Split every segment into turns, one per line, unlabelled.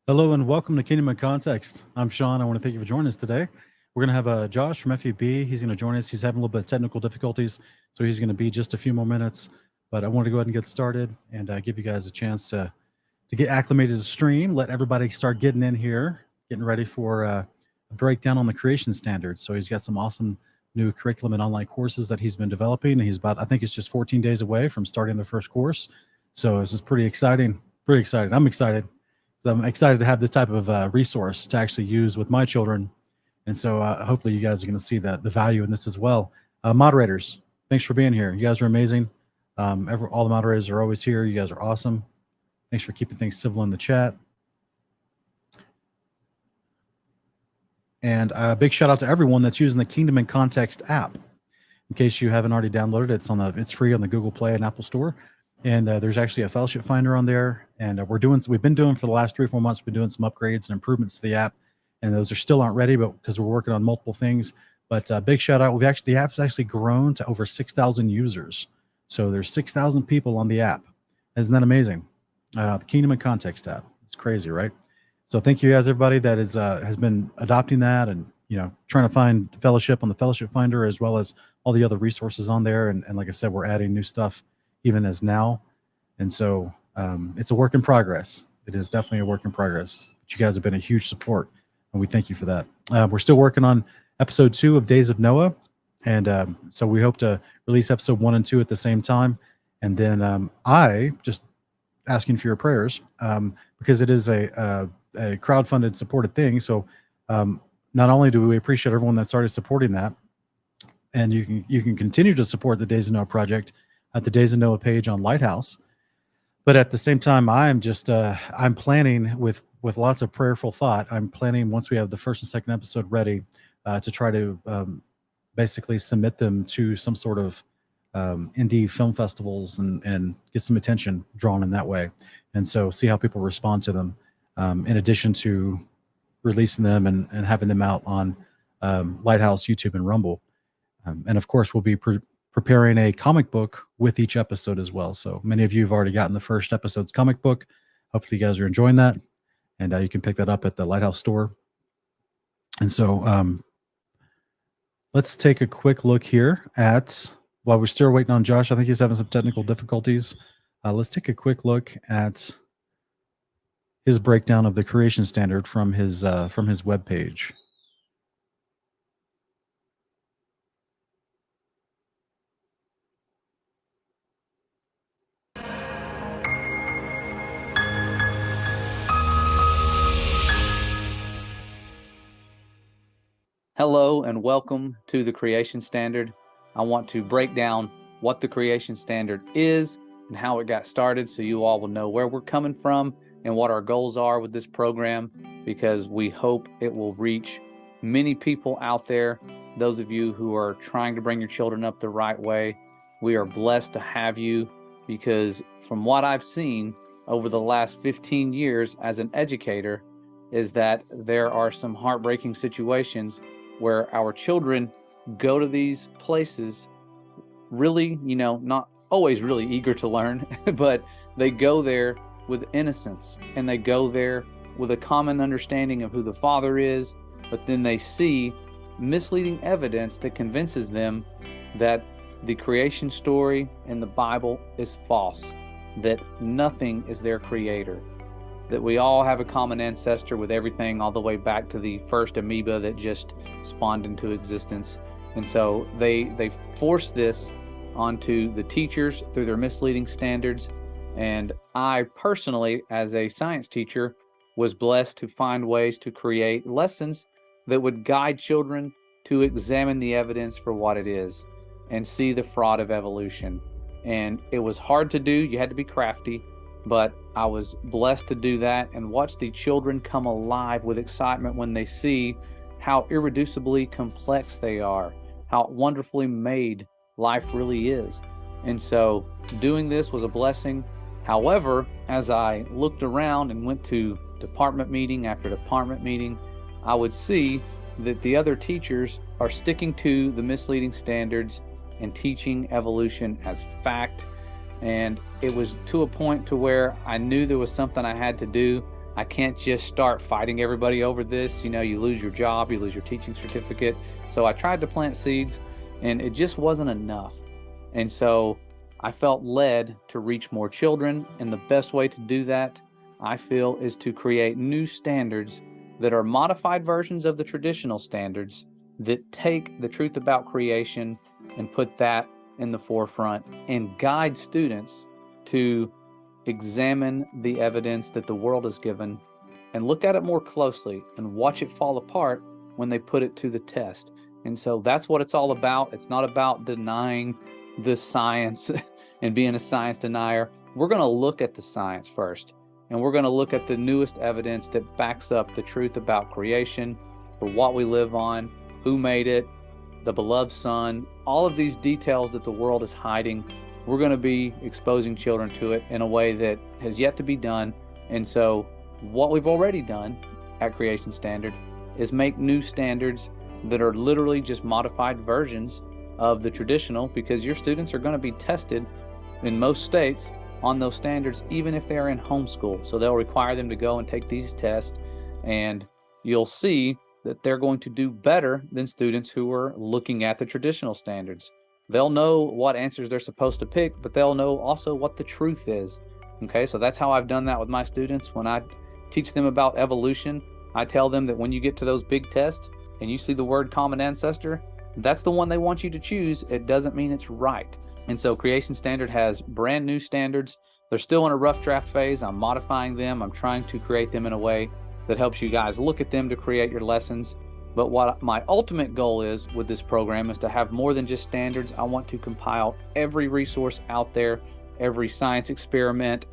Hello and welcome to Kingdom of Context. I'm Sean. I want to thank you for joining us today. We're going to have Josh from FEB. He's going to join us. He's having a little bit of technical difficulties, so he's going to be just a few more minutes. But I want to go ahead and get started and give you guys a chance to get acclimated to the stream. Let everybody start getting in here, getting ready for a breakdown on the creation standards. So he's got some awesome new curriculum and online courses that he's been developing. And he's about, I think it's just 14 days away from starting the first course. So this is pretty exciting. Pretty excited. I'm excited. So I'm excited to have this type of resource to actually use with my children. And so hopefully you guys are going to see the value in this as well. Moderators, thanks for being here. You guys are amazing. All the moderators are always here. You guys are awesome. Thanks for keeping things civil in the chat. And a big shout out to everyone that's using the Kingdom in Context app. In case you haven't already downloaded it, it's free on the Google Play and Apple Store. And there's actually a fellowship finder on there. And we've been doing for the last 3 or 4 months, we've been doing some upgrades and improvements to the app. And those still aren't ready, but because we're working on multiple things. But big shout out. The app's actually grown to over 6,000 users. So there's 6,000 people on the app. Isn't that amazing? The Kingdom in Context app. It's crazy, right? So thank you guys, everybody that has been adopting that and trying to find fellowship on the fellowship finder, as well as all the other resources on there. And like I said, we're adding new stuff even as now. And so it's a work in progress. It is definitely a work in progress. But you guys have been a huge support, and we thank you for that. We're still working on episode 2 of Days of Noah. And so we hope to release episode 1 and 2 at the same time. And then I just asking for your prayers because it is a crowdfunded supported thing. So not only do we appreciate everyone that started supporting that, and you can continue to support the Days of Noah project at the Days of Noah page on Lighthouse. But at the same time, I'm planning with lots of prayerful thought. I'm planning, once we have the first and second episode ready, to try to basically submit them to some sort of indie film festivals and get some attention drawn in that way. And so see how people respond to them, in addition to releasing them and having them out on Lighthouse, YouTube, and Rumble. And of course, we'll be preparing a comic book with each episode as well. So many of you have already gotten the first episode's comic book. Hopefully you guys are enjoying that. And you can pick that up at the Lighthouse store. And so let's take a quick look here at, while we're still waiting on Josh, I think he's having some technical difficulties. Let's take a quick look at his breakdown of the creation standard from his webpage.
Hello and welcome to the Creation Standard. I want to break down what the Creation Standard is and how it got started, so you all will know where we're coming from and what our goals are with this program, because we hope it will reach many people out there. Those of you who are trying to bring your children up the right way, we are blessed to have you, because from what I've seen over the last 15 years as an educator is that there are some heartbreaking situations where our children go to these places really, not always really eager to learn, but they go there with innocence, and they go there with a common understanding of who the Father is, but then they see misleading evidence that convinces them that the creation story in the Bible is false, that nothing is their creator, that we all have a common ancestor with everything all the way back to the first amoeba that just spawned into existence. And so they force this onto the teachers through their misleading standards. And I personally, as a science teacher, was blessed to find ways to create lessons that would guide children to examine the evidence for what it is and see the fraud of evolution. And it was hard to do. You had to be crafty. But I was blessed to do that and watch the children come alive with excitement when they see how irreducibly complex they are, how wonderfully made life really is. And so doing this was a blessing. However, as I looked around and went to department meeting after department meeting, I would see that the other teachers are sticking to the misleading standards and teaching evolution as fact. And it was to a point to where I knew there was something I had to do, I can't just start fighting everybody over this. You know, you lose your job, you lose your teaching certificate. So I tried to plant seeds, and it just wasn't enough. And so I felt led to reach more children. And the best way to do that, I feel, is to create new standards that are modified versions of the traditional standards that take the truth about creation and put that in the forefront and guide students to examine the evidence that the world has given and look at it more closely and watch it fall apart when they put it to the test. And so that's what it's all about. It's not about denying the science and being a science denier. We're going to look at the science first, and we're going to look at the newest evidence that backs up the truth about creation, for what we live on, who made it, the beloved Son, all of these details that the world is hiding. We're going to be exposing children to it in a way that has yet to be done. And so what we've already done at Creation Standard is make new standards that are literally just modified versions of the traditional, because your students are going to be tested in most states on those standards, even if they are in homeschool. So they'll require them to go and take these tests, and you'll see that they're going to do better than students who are looking at the traditional standards. They'll know what answers they're supposed to pick, but they'll know also what the truth is. Okay, so that's how I've done that with my students. When I teach them about evolution, I tell them that when you get to those big tests and you see the word common ancestor, that's the one they want you to choose. It doesn't mean it's right. And so Creation Standard has brand new standards. They're still in a rough draft phase. I'm modifying them. I'm trying to create them in a way that helps you guys look at them to create your lessons. But what my ultimate goal is with this program is to have more than just standards. I want to compile every resource out there, every science experiment,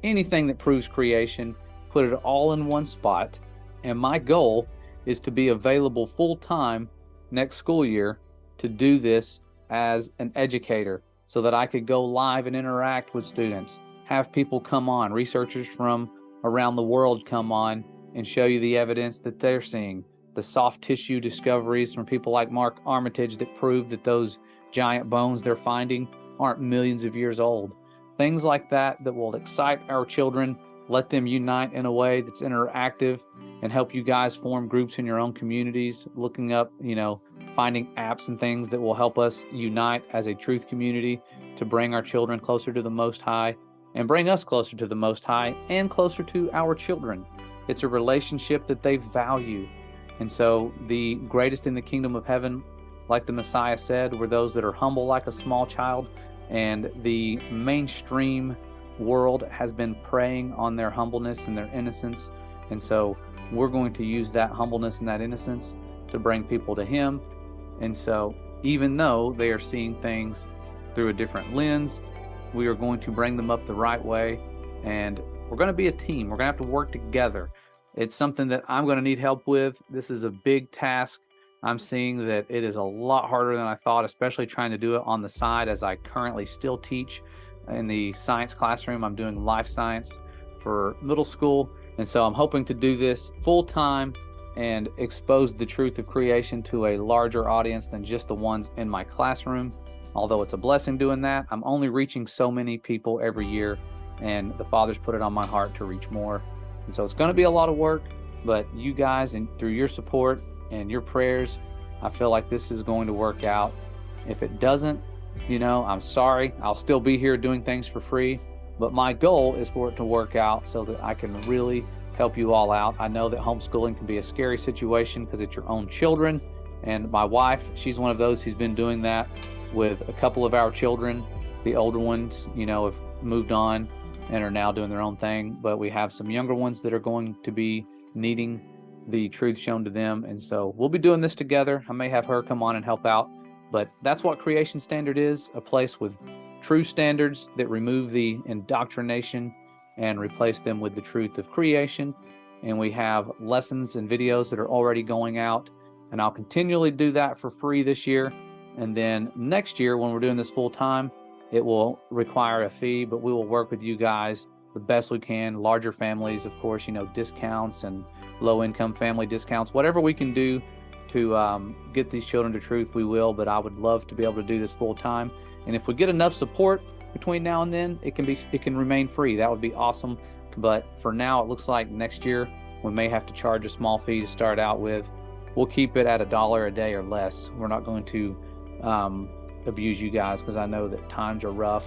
anything that proves creation, put it all in one spot. And my goal is to be available full-time next school year to do this as an educator, so that I could go live and interact with students, have people come on, researchers from around the world come on and show you the evidence that they're seeing, the soft tissue discoveries from people like Mark Armitage that prove that those giant bones they're finding aren't millions of years old. Things like that that will excite our children, let them unite in a way that's interactive, and help you guys form groups in your own communities, looking up, finding apps and things that will help us unite as a truth community to bring our children closer to the Most High and bring us closer to the Most High and closer to our children. It's a relationship that they value. And so the greatest in the kingdom of heaven, like the Messiah said, were those that are humble like a small child. And the mainstream world has been preying on their humbleness and their innocence. And so we're going to use that humbleness and that innocence to bring people to Him. And so even though they are seeing things through a different lens, we are going to bring them up the right way. And we're going to be a team. We're going to have to work together. It's something that I'm going to need help with. This is a big task. I'm seeing that it is a lot harder than I thought, especially trying to do it on the side, as I currently still teach in the science classroom. I'm doing life science for middle school. And so I'm hoping to do this full time and expose the truth of creation to a larger audience than just the ones in my classroom. Although it's a blessing doing that, I'm only reaching so many people every year, and the Father's put it on my heart to reach more. And so it's going to be a lot of work, but you guys, and through your support and your prayers, I feel like this is going to work out. If it doesn't, I'm sorry. I'll still be here doing things for free, but my goal is for it to work out so that I can really help you all out. I know that homeschooling can be a scary situation because it's your own children, and my wife, she's one of those who's been doing that with a couple of our children. The older ones, have moved on and are now doing their own thing, but we have some younger ones that are going to be needing the truth shown to them. And so we'll be doing this together. I may have her come on and help out, but that's what Creation Standard is, a place with true standards that remove the indoctrination and replace them with the truth of creation. And we have lessons and videos that are already going out, and I'll continually do that for free this year. And then next year, when we're doing this full time, it will require a fee, but we will work with you guys the best we can. Larger families, of course, discounts and low-income family discounts, whatever we can do to get these children to truth, we will. But I would love to be able to do this full time. And if we get enough support between now and then, it can remain free. That would be awesome But for now, it looks like next year we may have to charge a small fee to start out with. We'll keep it at $1 a day or less. We're not going to abuse you guys, because I know that times are rough,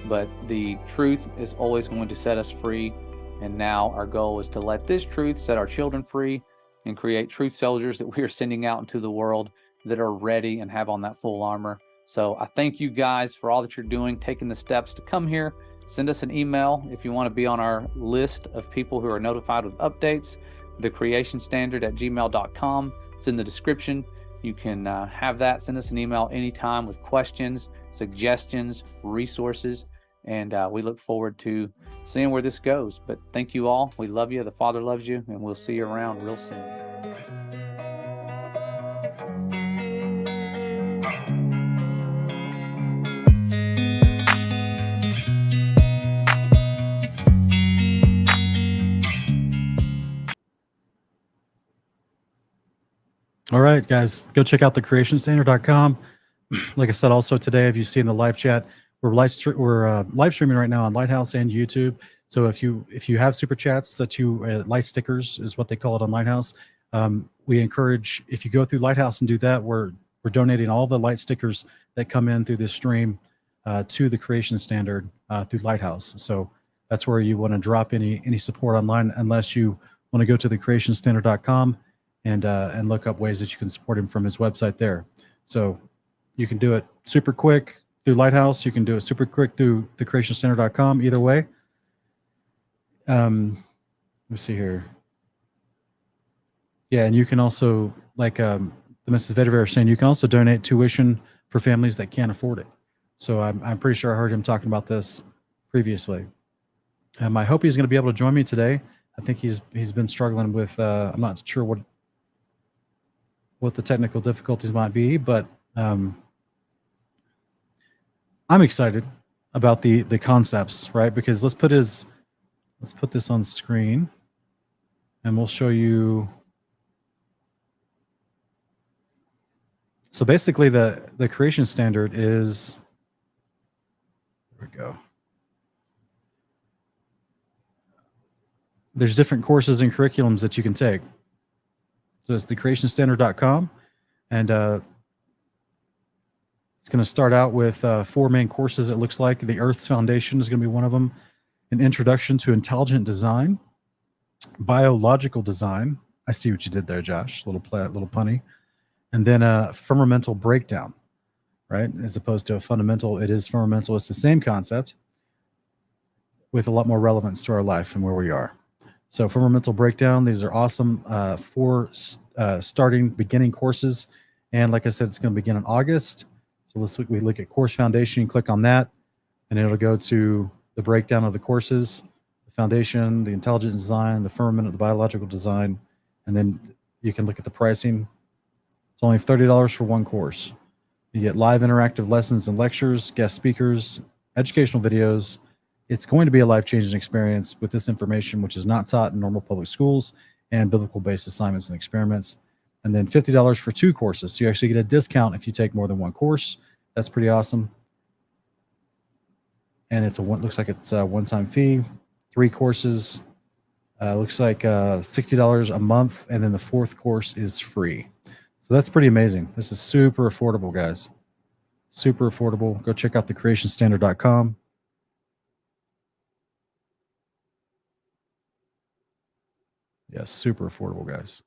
but the truth is always going to set us free. And now our goal is to let this truth set our children free and create truth soldiers that we are sending out into the world that are ready and have on that full armor. So I thank you guys for all that you're doing, taking the steps to come here. Send us an email if you want to be on our list of people who are notified with updates, thecreationstandard@gmail.com. It's in the description. You can have that. Send us an email anytime with questions, suggestions, resources, and we look forward to seeing where this goes. But thank you all. We love you. The Father loves you, and we'll see you around real soon.
All right, guys, go check out thecreationstandard.com. Like I said, also today, if you see in the live chat, we're live streaming right now on Lighthouse and YouTube. So if you have super chats that you light stickers is what they call it on Lighthouse, we encourage, if you go through Lighthouse and do that, we're donating all the light stickers that come in through this stream to the Creation Standard through Lighthouse. So that's where you want to drop any support online, unless you want to go to thecreationstandard.com and look up ways that you can support him from his website there. So you can do it super quick through Lighthouse. You can do it super quick through thecreationstandard.com. Either way. Let me see here. Yeah, and you can also, like the Mrs. Vetiver saying, you can also donate tuition for families that can't afford it. So I'm pretty sure I heard him talking about this previously. I hope he's going to be able to join me today. I think he's been struggling with I'm not sure what the technical difficulties might be, but I'm excited about the concepts, right? Because let's put this on screen, and we'll show you. So basically, the Creation Standard is, there we go. There's different courses and curriculums that you can take. So it's thecreationstandard.com, and it's going to start out with 4 main courses. It looks like the Earth's Foundation is going to be one of them. An Introduction to Intelligent Design, Biological Design. I see what you did there, Josh. Little punny. And then a Fundamental Breakdown, right? As opposed to a fundamental, it is fundamental. It's the same concept with a lot more relevance to our life and where we are. So Fundamental Breakdown, these are awesome 4 beginning courses. And like I said, it's going to begin in August. So we look at Course Foundation, you click on that, and it'll go to the breakdown of the courses, the Foundation, the Intelligent Design, the Firmament, the Biological Design, and then you can look at the pricing. It's only $30 for one course. You get live interactive lessons and lectures, guest speakers, educational videos. It's going to be a life-changing experience with this information, which is not taught in normal public schools, and biblical-based assignments and experiments. And then $50 for 2 courses. So you actually get a discount if you take more than 1 course. That's pretty awesome. And looks like it's a one-time fee. 3 courses. Looks like $60 a month, and then the 4th course is free. So that's pretty amazing. This is super affordable, guys. Super affordable. Go check out thecreationstandard.com. Yeah, super affordable, guys.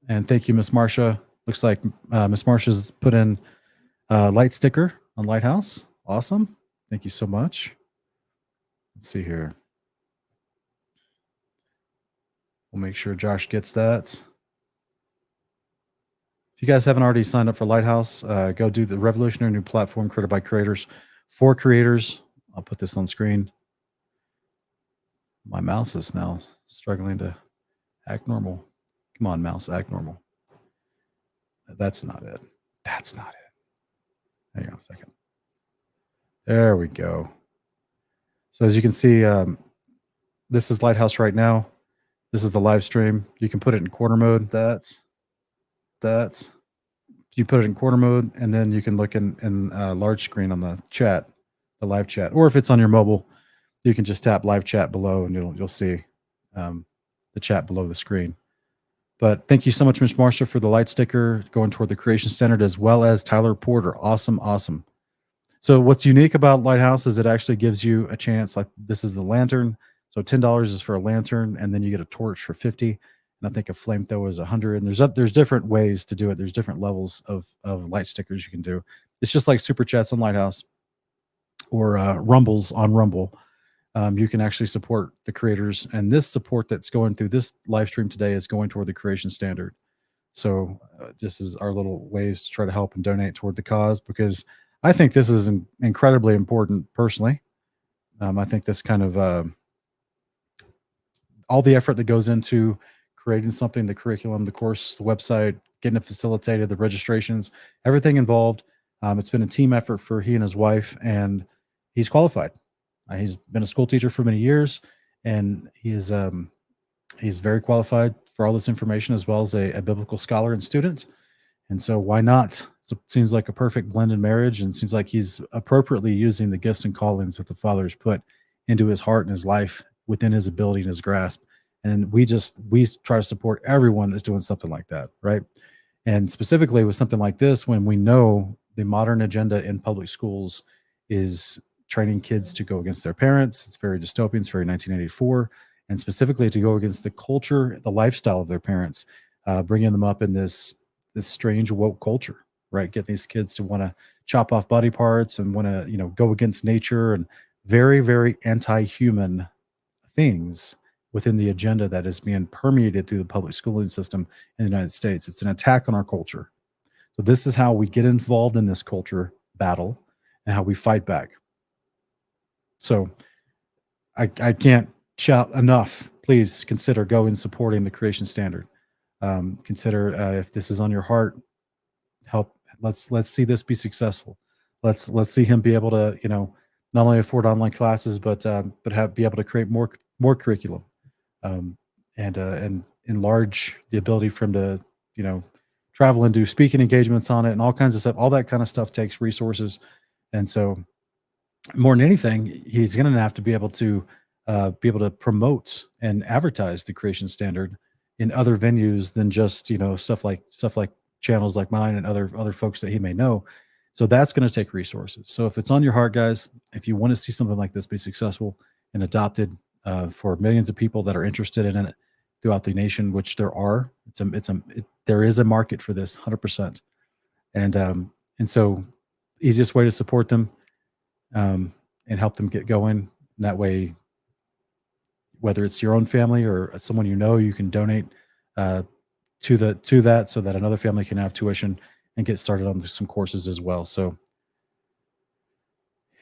And thank you, Miss Marcia. Looks like Miss Marcia's put in a light sticker on Lighthouse. Awesome. Thank you so much. Let's see here. We'll make sure Josh gets that. If you guys haven't already signed up for Lighthouse, go do the revolutionary new platform created by creators for creators. I'll put this on screen. My mouse is now struggling to act normal. Come on, mouse, act normal. That's not it. That's not it. Hang on a second. There we go. So as you can see, this is Lighthouse right now. This is the live stream. You can put it in quarter mode. That's you put it in quarter mode, and then you can look in large screen on the chat, the live chat, or if it's on your mobile, you can just tap live chat below, and you'll see the chat below the screen. But thank you so much, Ms. Marsha, for the light sticker going toward the Creation Standard, as well as Tyler Porter. Awesome, awesome. So what's unique about Lighthouse is it actually gives you a chance. Like, this is the lantern. So $10 is for a lantern, and then you get a torch for 50. And I think a flamethrower is 100. And there's different ways to do it. There's different levels of light stickers you can do. It's just like super chats on Lighthouse or rumbles on Rumble. You can actually support the creators, and this support that's going through this live stream today is going toward the Creation Standard. So this is our little ways to try to help and donate toward the cause, because I think this is incredibly important personally. I think this kind of all the effort that goes into creating something, the curriculum, the course, the website, getting it facilitated, the registrations, everything involved. It's been a team effort for he and his wife, and he's qualified. He's been a school teacher for many years, and he's very qualified for all this information, as well as a biblical scholar and student. And so why not? It seems like a perfect blended marriage, and seems like he's appropriately using the gifts and callings that the Father has put into his heart and his life within his ability and his grasp. And we try to support everyone that's doing something like that, right? And specifically with something like this, when we know the modern agenda in public schools is training kids to go against their parents. It's very dystopian. It's very 1984. And specifically to go against the culture, the lifestyle of their parents, bringing them up in this strange woke culture, right? Get these kids to want to chop off body parts and want to, go against nature, and very, very anti-human things within the agenda that is being permeated through the public schooling system in the United States. It's an attack on our culture. So this is how we get involved in this culture battle and how we fight back. So I can't shout enough. Please consider going and supporting the Creation Standard. Consider if this is on your heart, help. Let's see this be successful. Let's see him be able to, not only afford online classes, but be able to create more curriculum, and enlarge the ability for him to, travel and do speaking engagements on it and all kinds of stuff. All that kind of stuff takes resources. And so more than anything, he's going to have to be able to promote and advertise the Creation Standard in other venues than just, stuff like channels like mine and other folks that he may know. So that's going to take resources. So if it's on your heart, guys, if you want to see something like this be successful and adopted for millions of people that are interested in it throughout the nation, which there are, there is a market for this, 100%. And so easiest way to support them and help them get going. And that way, whether it's your own family or someone you can donate to that, so that another family can have tuition and get started on some courses as well. So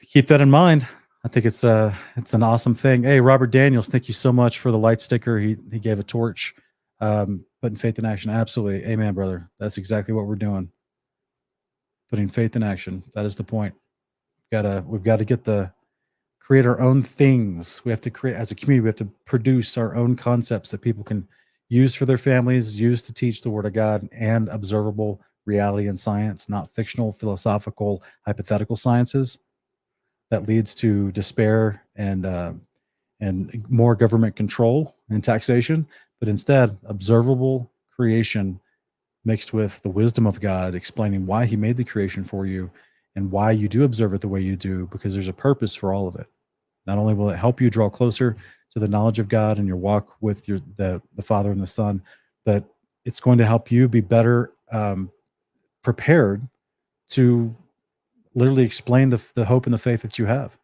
keep that in mind. I think it's an awesome thing. Hey, Robert Daniels, thank you so much for the light sticker. He gave a torch, putting faith in action. Absolutely. Amen, brother. That's exactly what we're doing. Putting faith in action. That is the point. We've got to create our own things. We have to create, as a community, we have to produce our own concepts that people can use for their families, use to teach the Word of God and observable reality and science, not fictional, philosophical, hypothetical sciences that leads to despair and more government control and taxation, but instead observable creation mixed with the wisdom of God, explaining why he made the creation for you and why you do observe it the way you do, because there's a purpose for all of it. Not only will it help you draw closer to the knowledge of God and your walk with the Father and the Son, but it's going to help you be better prepared to literally explain the hope and the faith that you have.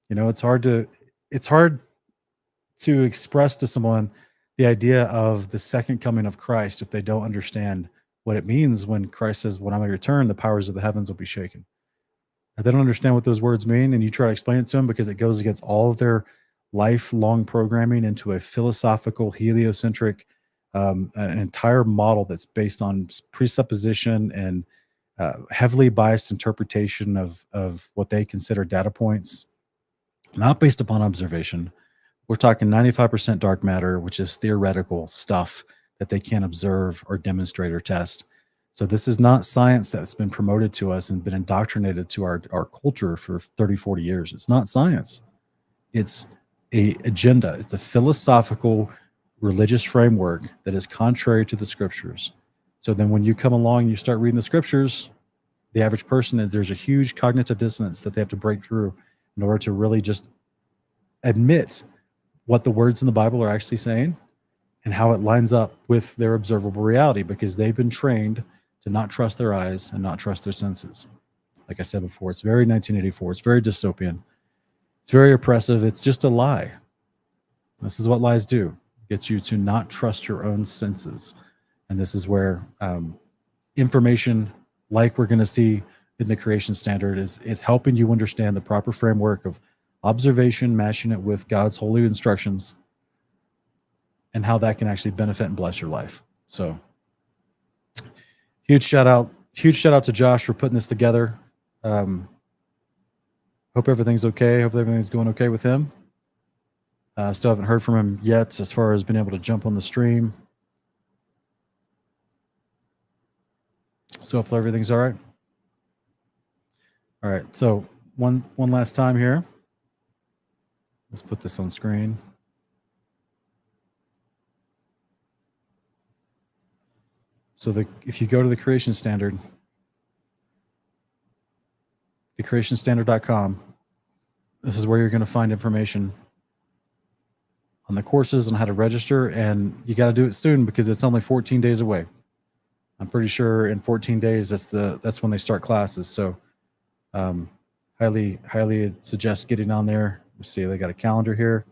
It's hard to express to someone the idea of the second coming of Christ if they don't understand what it means when Christ says, "When I return, the powers of the heavens will be shaken." If they don't understand what those words mean, and you try to explain it to them because it goes against all of their lifelong programming into a philosophical, heliocentric, an entire model that's based on presupposition and heavily biased interpretation of what they consider data points, not based upon observation. We're talking 95% dark matter, which is theoretical stuff that they can't observe or demonstrate or test. So this is not science that's been promoted to us and been indoctrinated to our culture for 30, 40 years. It's not science. It's a agenda. It's a philosophical religious framework that is contrary to the scriptures. So then when you come along and you start reading the scriptures, the average person there's a huge cognitive dissonance that they have to break through in order to really just admit what the words in the Bible are actually saying and how it lines up with their observable reality, because they've been trained to not trust their eyes and not trust their senses. Like I said before, it's very 1984. It's very dystopian. It's very oppressive. It's just a lie. This is what lies do. It gets you to not trust your own senses. And this is where information, like we're going to see in the creation standard, it's helping you understand the proper framework of observation, matching it with God's holy instructions, and how that can actually benefit and bless your life. So huge shout out to Josh for putting this together. Hope everything's okay. Hope everything's going okay with him. Still haven't heard from him yet as far as being able to jump on the stream. So hopefully everything's all right. All right, so one last time here. Let's put this on screen. So if you go to the creation standard, thecreationstandard.com, this is where you're going to find information on the courses and how to register, and you got to do it soon because it's only 14 days away. I'm pretty sure in 14 days that's when they start classes. So highly suggest getting on there. Let's see, they got a calendar here.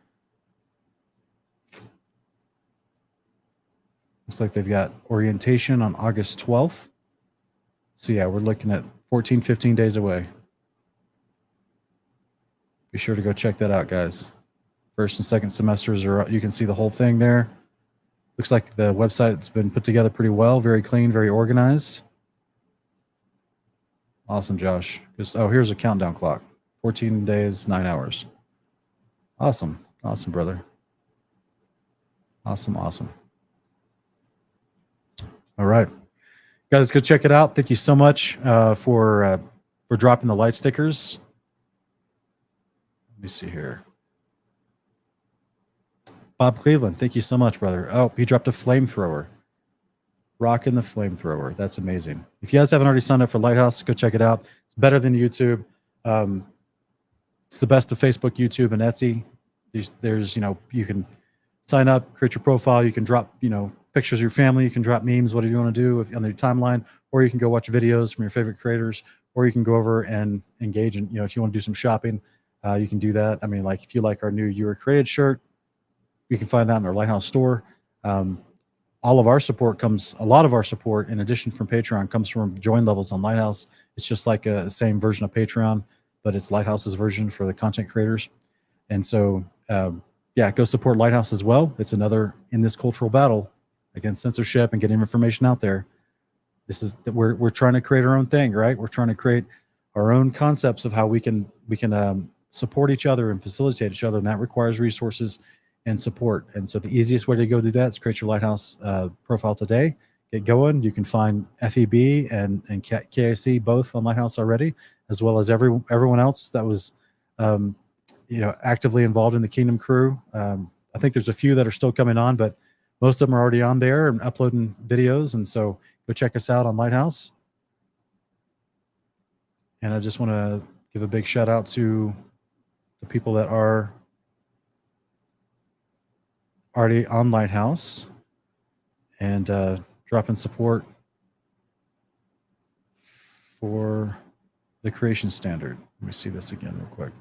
Looks like they've got orientation on August 12th. So yeah, we're looking at 14, 15 days away. Be sure to go check that out, guys. First and second semesters you can see the whole thing there. Looks like the website's been put together pretty well, very clean, very organized. Awesome, Josh. Here's a countdown clock. 14 days, 9 hours. Awesome. Awesome, brother. Awesome. All right. Guys, go check it out. Thank you so much for dropping the light stickers. Let me see here. Bob Cleveland, thank you so much, brother. Oh, he dropped a flamethrower. Rocking the flamethrower. That's amazing. If you guys haven't already signed up for Lighthouse, go check it out. It's better than YouTube. It's the best of Facebook, YouTube, and Etsy. There's you can sign up, create your profile. You can drop, pictures of your family. You can drop memes, whatever you want to do on your timeline, or you can go watch videos from your favorite creators, or you can go over and engage. And if you want to do some shopping, you can do that. I mean, like if you like our new You Were Created shirt, you can find that in our Lighthouse store. A lot of our support, in addition from Patreon, comes from join levels on Lighthouse. It's just like a same version of Patreon, but it's Lighthouse's version for the content creators. And so, go support Lighthouse as well. It's another in this cultural battle against censorship and getting information out there. We're trying to create our own thing, right? We're trying to create our own concepts of how we can support each other and facilitate each other, and that requires resources and support. And so the easiest way to go do that is create your Lighthouse profile today. Get going. You can find FEB and KIC both on Lighthouse already, as well as everyone else that was actively involved in the Kingdom crew. I think there's a few that are still coming on, but most of them are already on there and uploading videos. And so go check us out on Lighthouse. And I just want to give a big shout out to the people that are already on Lighthouse and dropping support for the creation standard. Let me see this again real quick.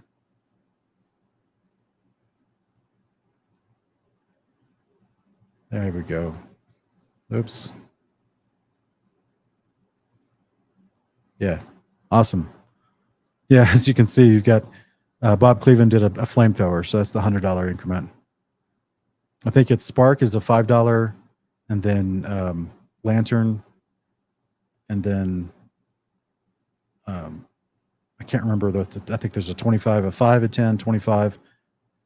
There we go. Oops. Yeah, awesome. Yeah, as you can see, you've got Bob Cleveland did a flamethrower, so that's the $100 increment. I think it's Spark is a $5, and then Lantern, and then I can't remember I think there's a 25, a 5, a 10, 25,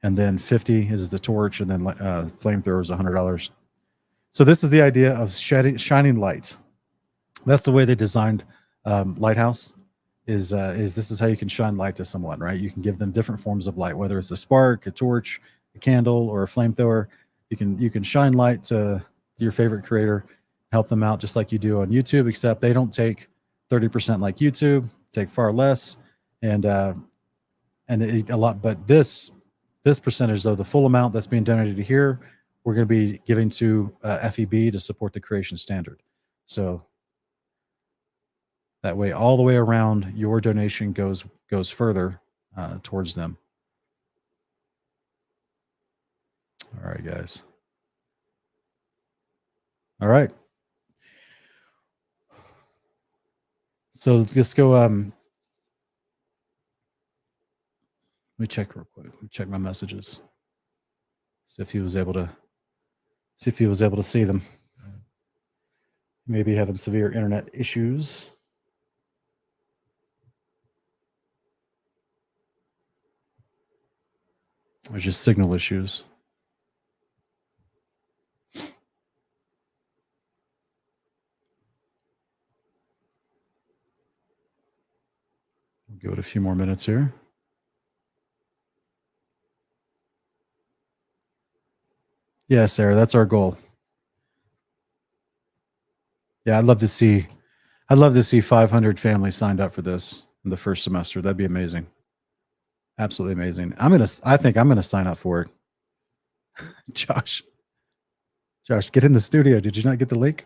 and then 50 is the torch, and then flamethrower is $100. So this is the idea of shining light. That's the way they designed Lighthouse. is this is how you can shine light to someone, right? You can give them different forms of light, whether it's a spark, a torch, a candle, or a flamethrower. You can shine light to your favorite creator, help them out just like you do on YouTube, except they don't take 30% like YouTube, take far less, and a lot. But this percentage, though, the full amount that's being donated here, we're going to be giving to FEB to support the creation standard. So that way, all the way around, your donation goes further towards them. All right, guys. All right. So let's go. Let me check real quick. Let me check my messages. See if he was able to see them. Maybe having severe internet issues. Or just signal issues. We'll give it a few more minutes here. Yeah, Sarah, that's our goal. Yeah, I'd love to see 500 families signed up for this in the first semester. That'd be amazing. Absolutely amazing. I think I'm gonna sign up for it. Josh, get in the studio. Did you not get the link?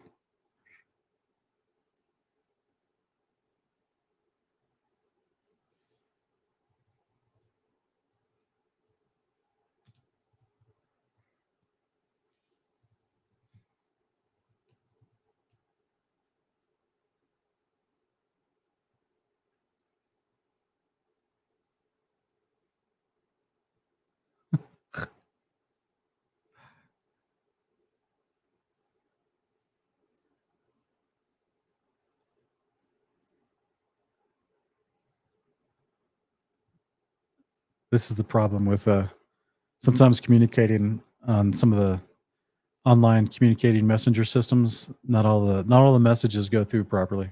This is the problem with sometimes communicating on some of the online communicating messenger systems. Not all the messages go through properly.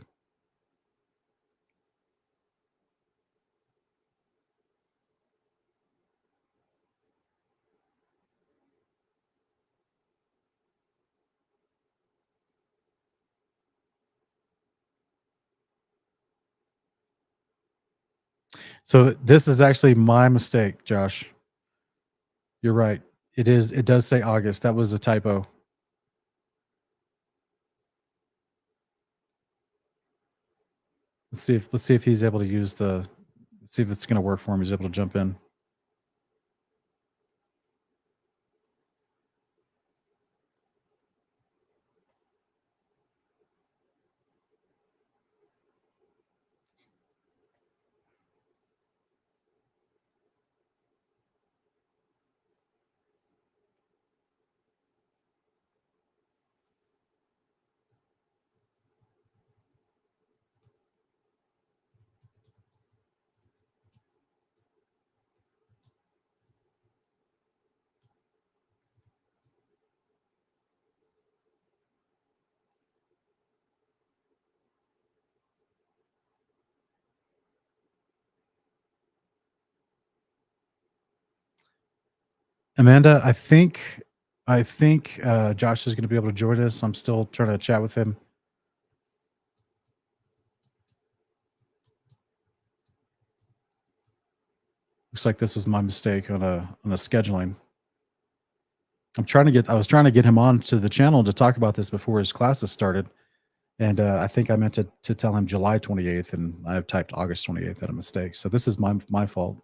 So this is actually my mistake, Josh. You're right. It is. It does say August. That was a typo. Let's see if he's able to use the. See if it's going to work for him. He's able to jump in. Amanda, I think Josh is going to be able to join us. I'm still trying to chat with him. Looks like this is my mistake on a scheduling. I was trying to get him on to the channel to talk about this before his classes started. And I think I meant to tell him July 28th, and I have typed August 28th at a mistake. So this is my fault.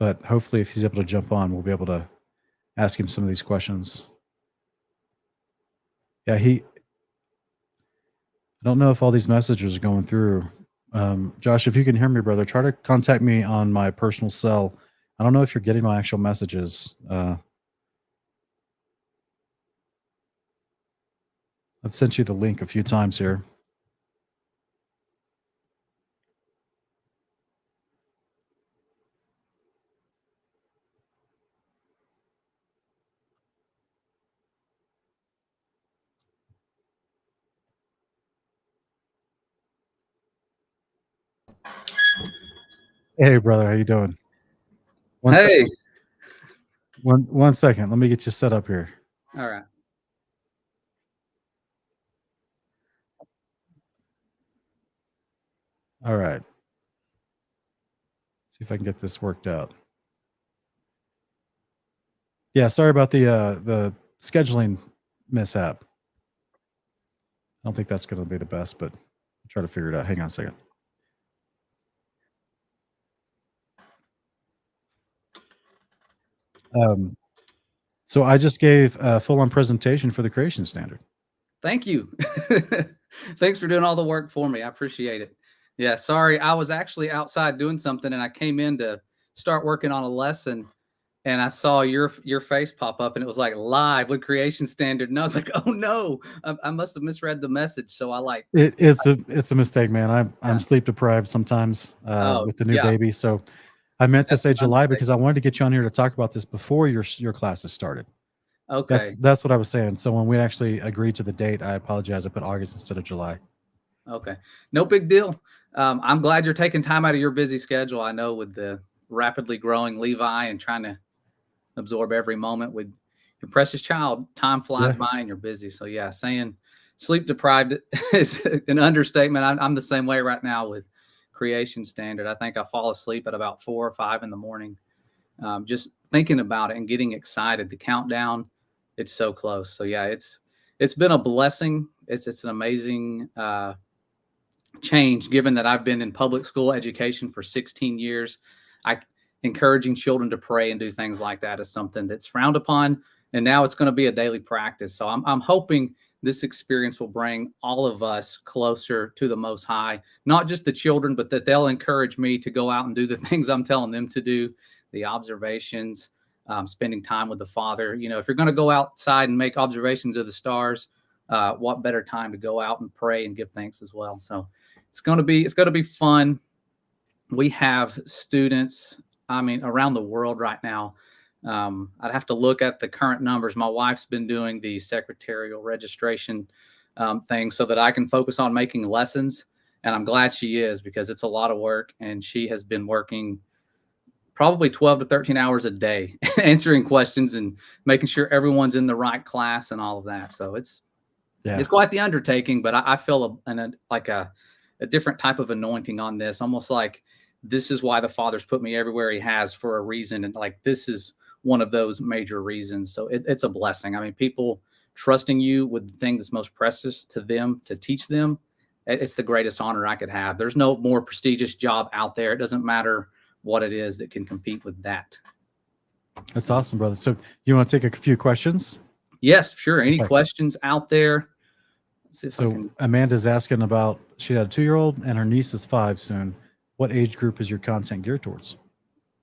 But hopefully, if he's able to jump on, we'll be able to ask him some of these questions. Yeah, I don't know if all these messages are going through. Josh, if you can hear me, brother, try to contact me on my personal cell. I don't know if you're getting my actual messages. I've sent you the link a few times here. Hey, brother, how you doing?
Hey.
One second. Let me get you set up here.
All right.
All right. See if I can get this worked out. Yeah, sorry about the scheduling mishap. I don't think that's going to be the best, but I'll try to figure it out. Hang on a second. So I just gave a full-on presentation for the creation standard.
Thank you. Thanks for doing all the work for me. I appreciate it. Yeah, sorry. I was actually outside doing something and I came in to start working on a lesson and I saw your face pop up and it was like live with creation standard. And I was like, oh no, I must have misread the message. So I like
It's a mistake, man. I'm
Yeah.
sleep deprived sometimes with the new
yeah.
baby. So I meant to
That's
say
my
July
mistake.
because I wanted to get you on here to talk about this before your classes started.
Okay.
That's what I was saying. So when we actually agreed to the date, I apologize. I put August instead of July.
Okay. No big deal. I'm glad you're taking time out of your busy schedule. I know with the rapidly growing Levi and trying to absorb every moment with your precious child, time flies by and you're busy. So yeah, saying sleep deprived is an understatement. I'm the same way right now with creation standard. I think I fall asleep at about 4 or 5 in the morning. Just thinking about it and getting excited. The countdown, it's so close. So yeah, it's been a blessing. It's an amazing change given that I've been in public school education for 16 years. Encouraging children to pray and do things like that is something that's frowned upon. And now it's going to be a daily practice. So I'm hoping this experience will bring all of us closer to the Most High, not just the children, but that they'll encourage me to go out and do the things I'm telling them to do, the observations, spending time with the Father. You know, if you're going to go outside and make observations of the stars, what better time to go out and pray and give thanks as well. So it's going to be fun. We have students, I mean, around the world right now. I'd have to look at the current numbers. My wife's been doing the secretarial registration thing so that I can focus on making lessons. And I'm glad she is because it's a lot of work. And she has been working probably 12 to 13 hours a day answering questions and making sure everyone's in the right class and all of that. So it's quite the undertaking, but I feel a different type of anointing on this, almost like this is why the Father's put me everywhere he has for a reason. And like, this is one of those major reasons. So it's a blessing. I mean, people trusting you with the thing that's most precious to them, to teach them. It's the greatest honor I could have. There's no more prestigious job out there. It doesn't matter what it is that can compete with that.
That's awesome, brother. So you want to take a few questions?
Yes, sure. Any questions out there?
Let's see if Amanda's asking about, she had a 2-year-old and her niece is 5 soon. What age group is your content geared towards?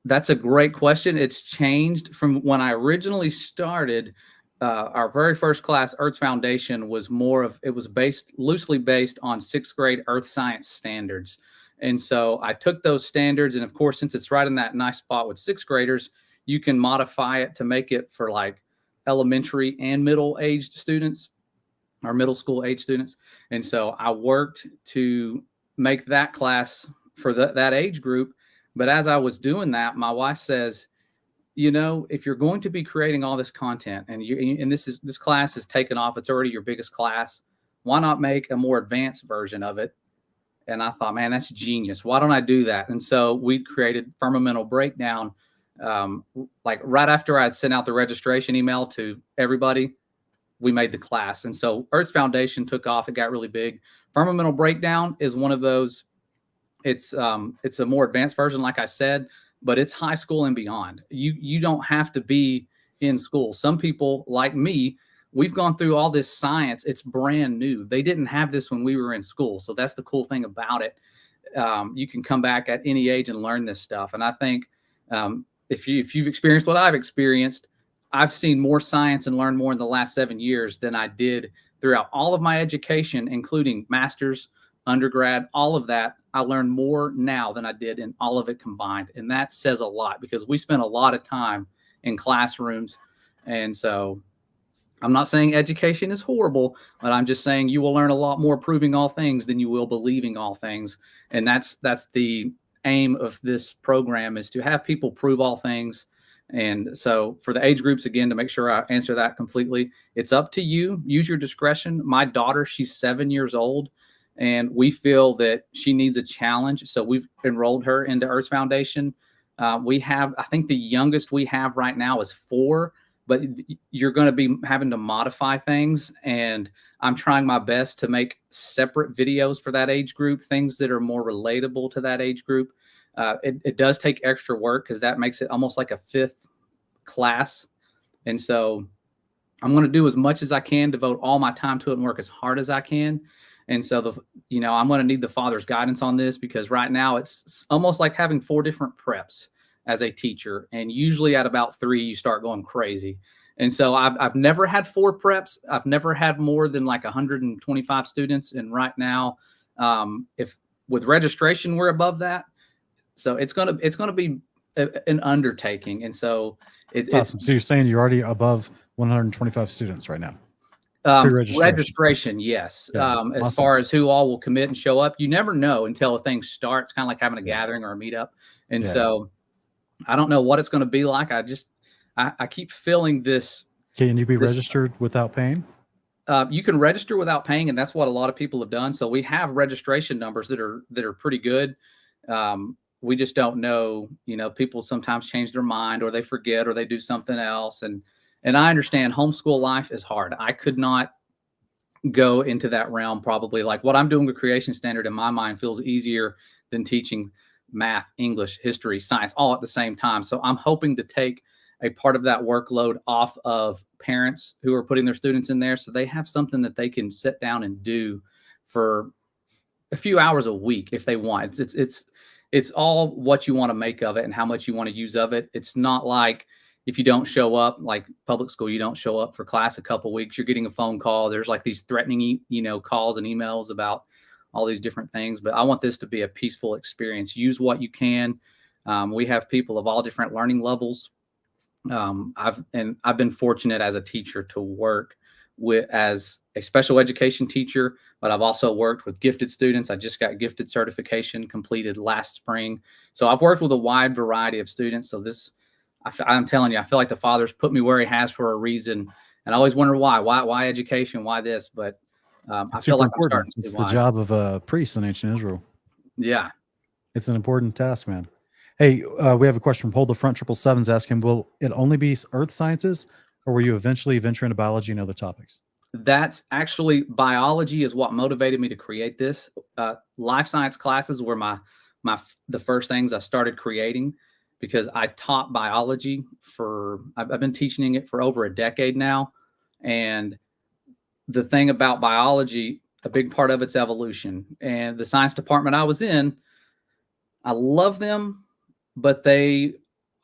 That's a great question. It's changed from when I originally started. Our very first class, Earth's Foundation, was loosely based on 6th grade Earth Science standards. And so I took those standards, and of course, since it's right in that nice spot with 6th graders, you can modify it to make it for like elementary and middle-aged students, or middle school age students. And so I worked to make that class for that age group. But as I was doing that, my wife says, you know, if you're going to be creating all this content and this class is taken off, it's already your biggest class, why not make a more advanced version of it? And I thought, man, that's genius. Why don't I do that? And so we created Firmamental Breakdown. Like right after I had sent out the registration email to everybody, we made the class. And so Earth's Foundation took off. It got really big. Firmamental Breakdown is one of those. It's a more advanced version, like I said, but it's high school and beyond. You don't have to be in school. Some people like me, we've gone through all this science. It's brand new. They didn't have this when we were in school. So that's the cool thing about it. You can come back at any age and learn this stuff. And I think if you've experienced what I've experienced, I've seen more science and learned more in the last 7 years than I did throughout all of my education, including master's, undergrad, all of that. I learned more now than I did in all of it combined. And that says a lot because we spent a lot of time in classrooms. And so I'm not saying education is horrible, but I'm just saying you will learn a lot more proving all things than you will believing all things. And that's the aim of this program, is to have people prove all things. And so for the age groups, again, to make sure I answer that completely, it's up to you. Use your discretion. My daughter, she's 7 years old, and we feel that she needs a challenge. So we've enrolled her into Earth Foundation. We have, I think the youngest we have right now is 4, but you're going to be having to modify things. And I'm trying my best to make separate videos for that age group, things that are more relatable to that age group. It does take extra work because that makes it almost like a 5th class. And so I'm going to do as much as I can, devote all my time to it, and work as hard as I can. And so I'm going to need the father's guidance on this, because right now it's almost like having 4 different preps as a teacher. And usually at about 3, you start going crazy. And so I've never had 4 preps. I've never had more than like 125 students. And right now, if with registration, we're above that. So it's going to be an undertaking. And so
it's awesome. So you're saying you're already above 125 students right now?
Registration, yes.
Yeah,
as
awesome.
far as who all will commit and show up, you never know until a thing starts, kind of like having a gathering or a meetup. And so I don't know what it's going to be like. I keep feeling this.
Can you be registered without paying?
You can register without paying, and that's what a lot of people have done. So we have registration numbers that are pretty good. We just don't know, people sometimes change their mind, or they forget, or they do something else. And I understand homeschool life is hard. I could not go into that realm. Probably like what I'm doing with Creation Standard in my mind feels easier than teaching math, English, history, science, all at the same time. So I'm hoping to take a part of that workload off of parents who are putting their students in there, so they have something that they can sit down and do for a few hours a week if they want. It's all what you want to make of it and how much you want to use of it. It's not like if you don't show up, like public school, you don't show up for class a couple of weeks, you're getting a phone call. There's like these threatening, calls and emails about all these different things. But I want this to be a peaceful experience. Use what you can. We have people of all different learning levels. I've been fortunate as a teacher to work as a special education teacher, but I've also worked with gifted students. I just got gifted certification completed last spring. So I've worked with a wide variety of students. So I'm telling you, I feel like the Father's put me where he has for a reason. And I always wonder why education, why this, but I feel like I'm starting to see why.
It's the job of a priest in ancient Israel.
Yeah.
It's an important task, man. Hey, we have a question from Hold the Front 777's asking, will it only be earth sciences, or will you eventually venture into biology and other topics?
That's actually, biology is what motivated me to create this. Life science classes were the first things I started creating, because I taught biology I've been teaching it for over a decade now. And the thing about biology, a big part of it's evolution. And the science department I was in, I love them, but they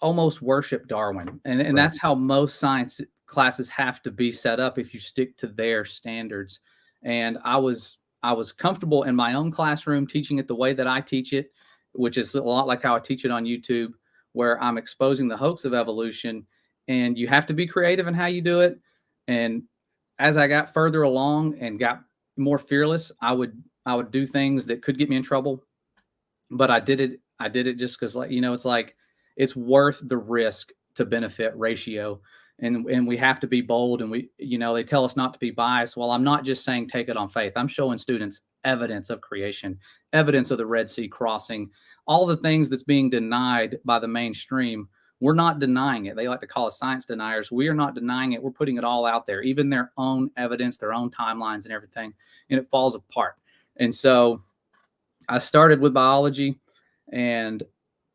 almost worship Darwin. And right. That's how most science classes have to be set up if you stick to their standards. And I was comfortable in my own classroom teaching it the way that I teach it, which is a lot like how I teach it on YouTube, where I'm exposing the hoax of evolution, and you have to be creative in how you do it. And as I got further along and got more fearless, I would do things that could get me in trouble, but I did it just because, it's like, it's worth the risk to benefit ratio. And we have to be bold, and they tell us not to be biased. Well, I'm not just saying take it on faith. I'm showing students evidence of creation, evidence of the Red Sea crossing, all the things that's being denied by the mainstream. We're not denying it. They like to call us science deniers. We are not denying it. We're putting it all out there, even their own evidence, their own timelines and everything, and it falls apart. And so I started with biology and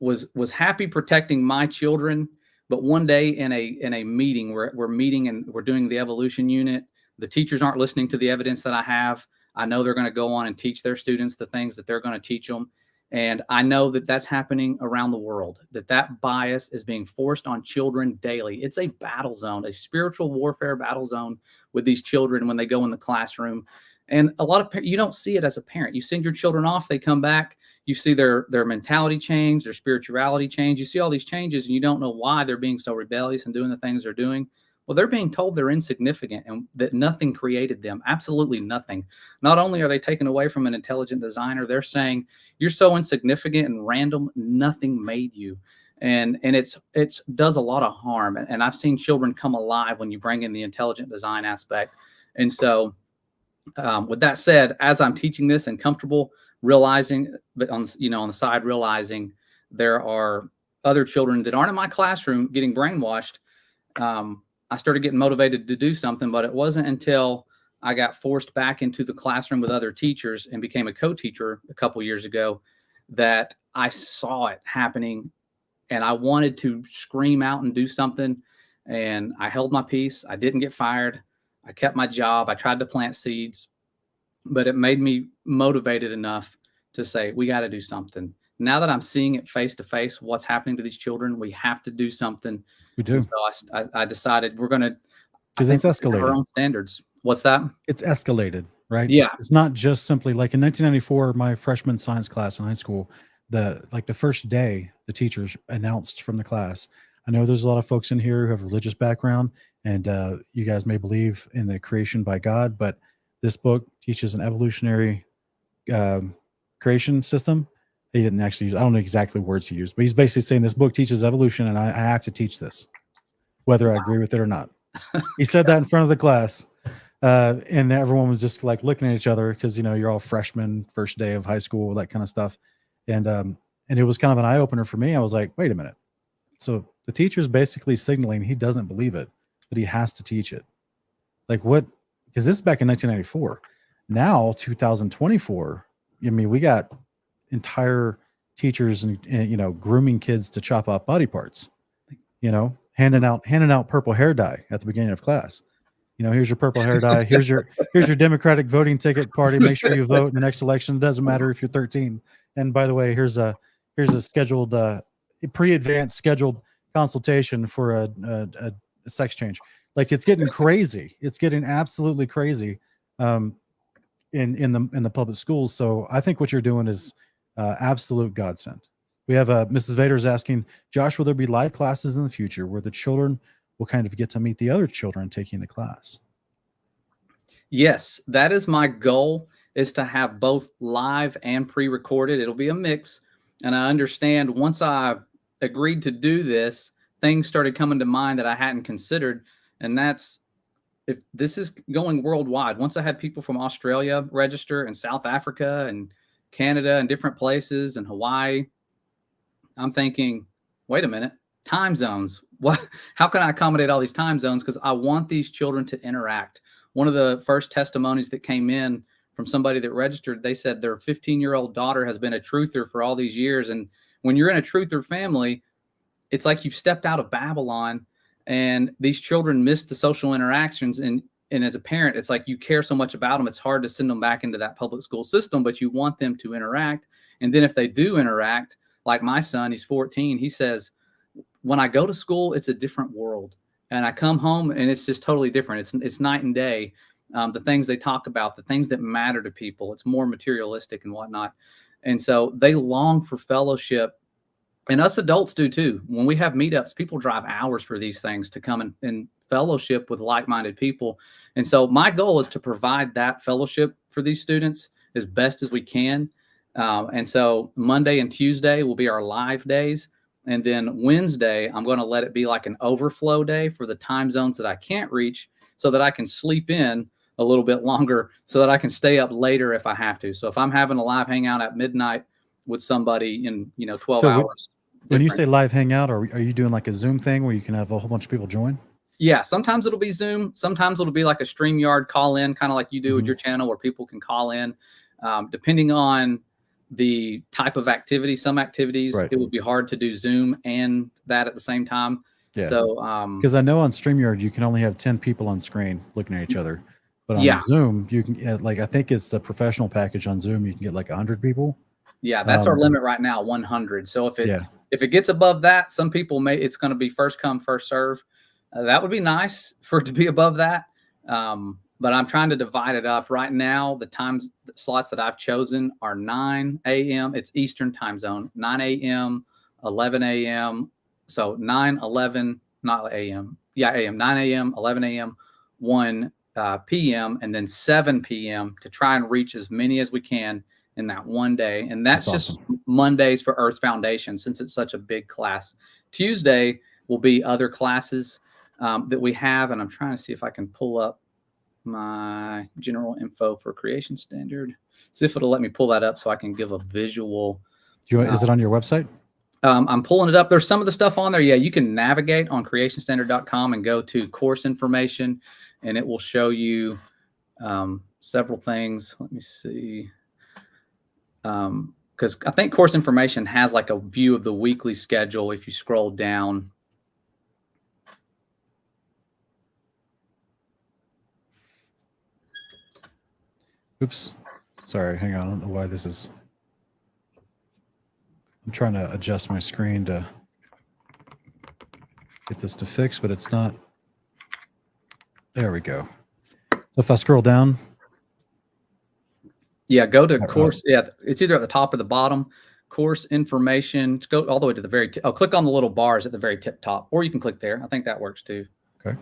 was happy protecting my children. But one day in a meeting, we're meeting and we're doing the evolution unit. The teachers aren't listening to the evidence that I have. I know they're going to go on and teach their students the things that they're going to teach them. And I know that that's happening around the world, that bias is being forced on children daily. It's a battle zone, a spiritual warfare battle zone with these children when they go in the classroom. And a lot of you don't see it as a parent. You send your children off, they come back, you see their mentality change, their spirituality change. You see all these changes, and you don't know why they're being so rebellious and doing the things they're doing. Well, they're being told they're insignificant and that nothing created them, absolutely nothing. Not only are they taken away from an intelligent designer, they're saying you're so insignificant and random, nothing made you. And it's does a lot of harm. And I've seen children come alive when you bring in the intelligent design aspect. And so with that said, as I'm teaching this and comfortable realizing, but on the side realizing there are other children that aren't in my classroom getting brainwashed, I started getting motivated to do something. But it wasn't until I got forced back into the classroom with other teachers and became a co-teacher a couple years ago that I saw it happening, and I wanted to scream out and do something. And I held my peace. I didn't get fired. I kept my job. I tried to plant seeds, but it made me motivated enough to say, we got to do something. Now that I'm seeing it face to face, what's happening to these children, we have to do something.
We do.
And so I decided we're going to,
Because it's escalated.
Our own standards. What's that?
It's escalated, right?
Yeah.
It's not just simply like in 1994, my freshman science class in high school, the first day the teachers announced from the class. I know there's a lot of folks in here who have a religious background, and you guys may believe in the creation by God, but this book teaches an evolutionary creation system. He didn't actually use, I don't know exactly words he used, but he's basically saying this book teaches evolution, and I have to teach this, whether I agree with it or not. He said that in front of the class. And everyone was just like looking at each other because, you're all freshmen, first day of high school, that kind of stuff. And it was kind of an eye opener for me. I was like, wait a minute. So the teacher's basically signaling he doesn't believe it, but he has to teach it. Like what? Because this is back in 1994. Now, 2024, we got entire teachers and grooming kids to chop off body parts, handing out purple hair dye at the beginning of class. Here's your purple hair dye. Here's your Democratic voting ticket party. Make sure you vote in the next election. It doesn't matter if you're 13. And by the way, here's a scheduled pre-advanced scheduled consultation for a sex change. Like it's getting crazy. It's getting absolutely crazy in the public schools. So I think what you're doing is absolute godsend. We have Mrs. Vader's asking, Josh, will there be live classes in the future where the children will kind of get to meet the other children taking the class?
Yes, that is my goal, is to have both live and pre-recorded. It'll be a mix. And I understand once I agreed to do this, things started coming to mind that I hadn't considered. And that's, if this is going worldwide, once I had people from Australia register and South Africa and Canada and different places and Hawaii, I'm thinking, wait a minute, time zones. What? How can I accommodate all these time zones? Because I want these children to interact. One of the first testimonies that came in from somebody that registered, they said their 15-year-old daughter has been a truther for all these years. And when you're in a truther family, it's like you've stepped out of Babylon, and these children miss the social interactions. And as a parent, it's like you care so much about them, it's hard to send them back into that public school system, but you want them to interact. And then if they do interact, like my son, he's 14, he says, when I go to school, it's a different world. And I come home and it's just totally different. It's night and day. The things they talk about, the things that matter to people, it's more materialistic and whatnot. And so they long for fellowship. And us adults do too. When we have meetups, people drive hours for these things to come and fellowship with like-minded people. And so my goal is to provide that fellowship for these students as best as we can. And so Monday and Tuesday will be our live days. And then Wednesday, I'm going to let it be like an overflow day for the time zones that I can't reach, so that I can sleep in a little bit longer, so that I can stay up later if I have to. So if I'm having a live hangout at midnight with somebody in 12 hours.
When you say live hangout, are you doing like a Zoom thing where you can have a whole bunch of people join?
Yeah, sometimes it'll be Zoom. Sometimes it'll be like a StreamYard call in, kind of like you do with your channel, where people can call in, depending on the type of activity. Some activities, It would be hard to do Zoom and that at the same time.
Yeah.
So,
because I know on StreamYard, you can only have 10 people on screen looking at each other, but on Zoom, you can get, like, I think it's the professional package on Zoom. You can get like 100 people.
Yeah. That's our limit right now, 100. So if it gets above that, some people it's going to be first come, first serve. That would be nice for it to be above that. But I'm trying to divide it up right now. The slots that I've chosen are 9 a.m. It's Eastern time zone, 9 a.m., 11 a.m. So 9, 11, not a.m., a.m., 9 a.m., 11 a.m., 1 p.m., and then 7 p.m. to try and reach as many as we can in that one day. And that's just
awesome.
Mondays for Earth Foundation, since it's such a big class. Tuesday will be other classes that we have. And I'm trying to see if I can pull up my general info for Creation Standard. See if it'll let me pull that up so I can give a visual.
Is it on your website?
I'm pulling it up. There's some of the stuff on there. Yeah, you can navigate on creationstandard.com and go to course information, and it will show you several things. Let me see. Because I think course information has like a view of the weekly schedule if you scroll down.
Oops. Sorry, hang on. I don't know why this is. I'm trying to adjust my screen to get this to fix, but it's not. There we go. So if I scroll down.
Yeah, go to course. Yeah, it's either at the top or the bottom. Course information. Go all the way to the very click on the little bars at the very tip top, or you can click there. I think that works too.
Okay.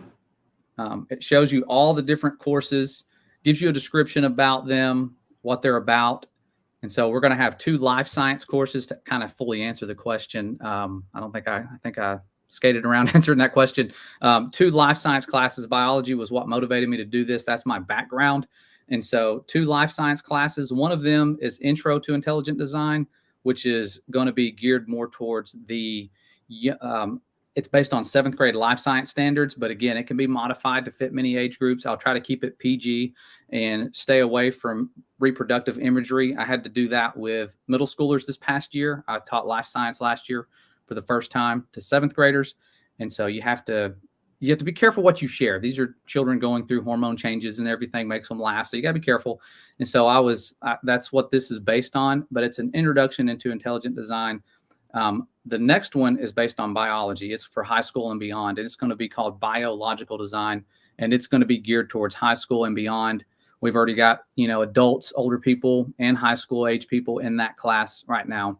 It shows you all the different courses, gives you a description about them, what they're about. And so we're going to have 2 life science courses to kind of fully answer the question. I think I skated around answering that question. 2 life science classes. Biology was what motivated me to do this. That's my background. And so 2 life science classes. One of them is Intro to Intelligent Design, which is going to be geared more towards the, it's based on 7th grade life science standards, but again, it can be modified to fit many age groups. I'll try to keep it PG and stay away from reproductive imagery. I had to do that with middle schoolers this past year. I taught life science last year for the first time to 7th graders. And so you have to be careful what you share. These are children going through hormone changes and everything makes them laugh. So you got to be careful. And so that's what this is based on, but it's an introduction into intelligent design. The next one is based on biology. It's for high school and beyond. And it's going to be called biological design. And it's going to be geared towards high school and beyond. We've already got, adults, older people, and high school age people in that class right now.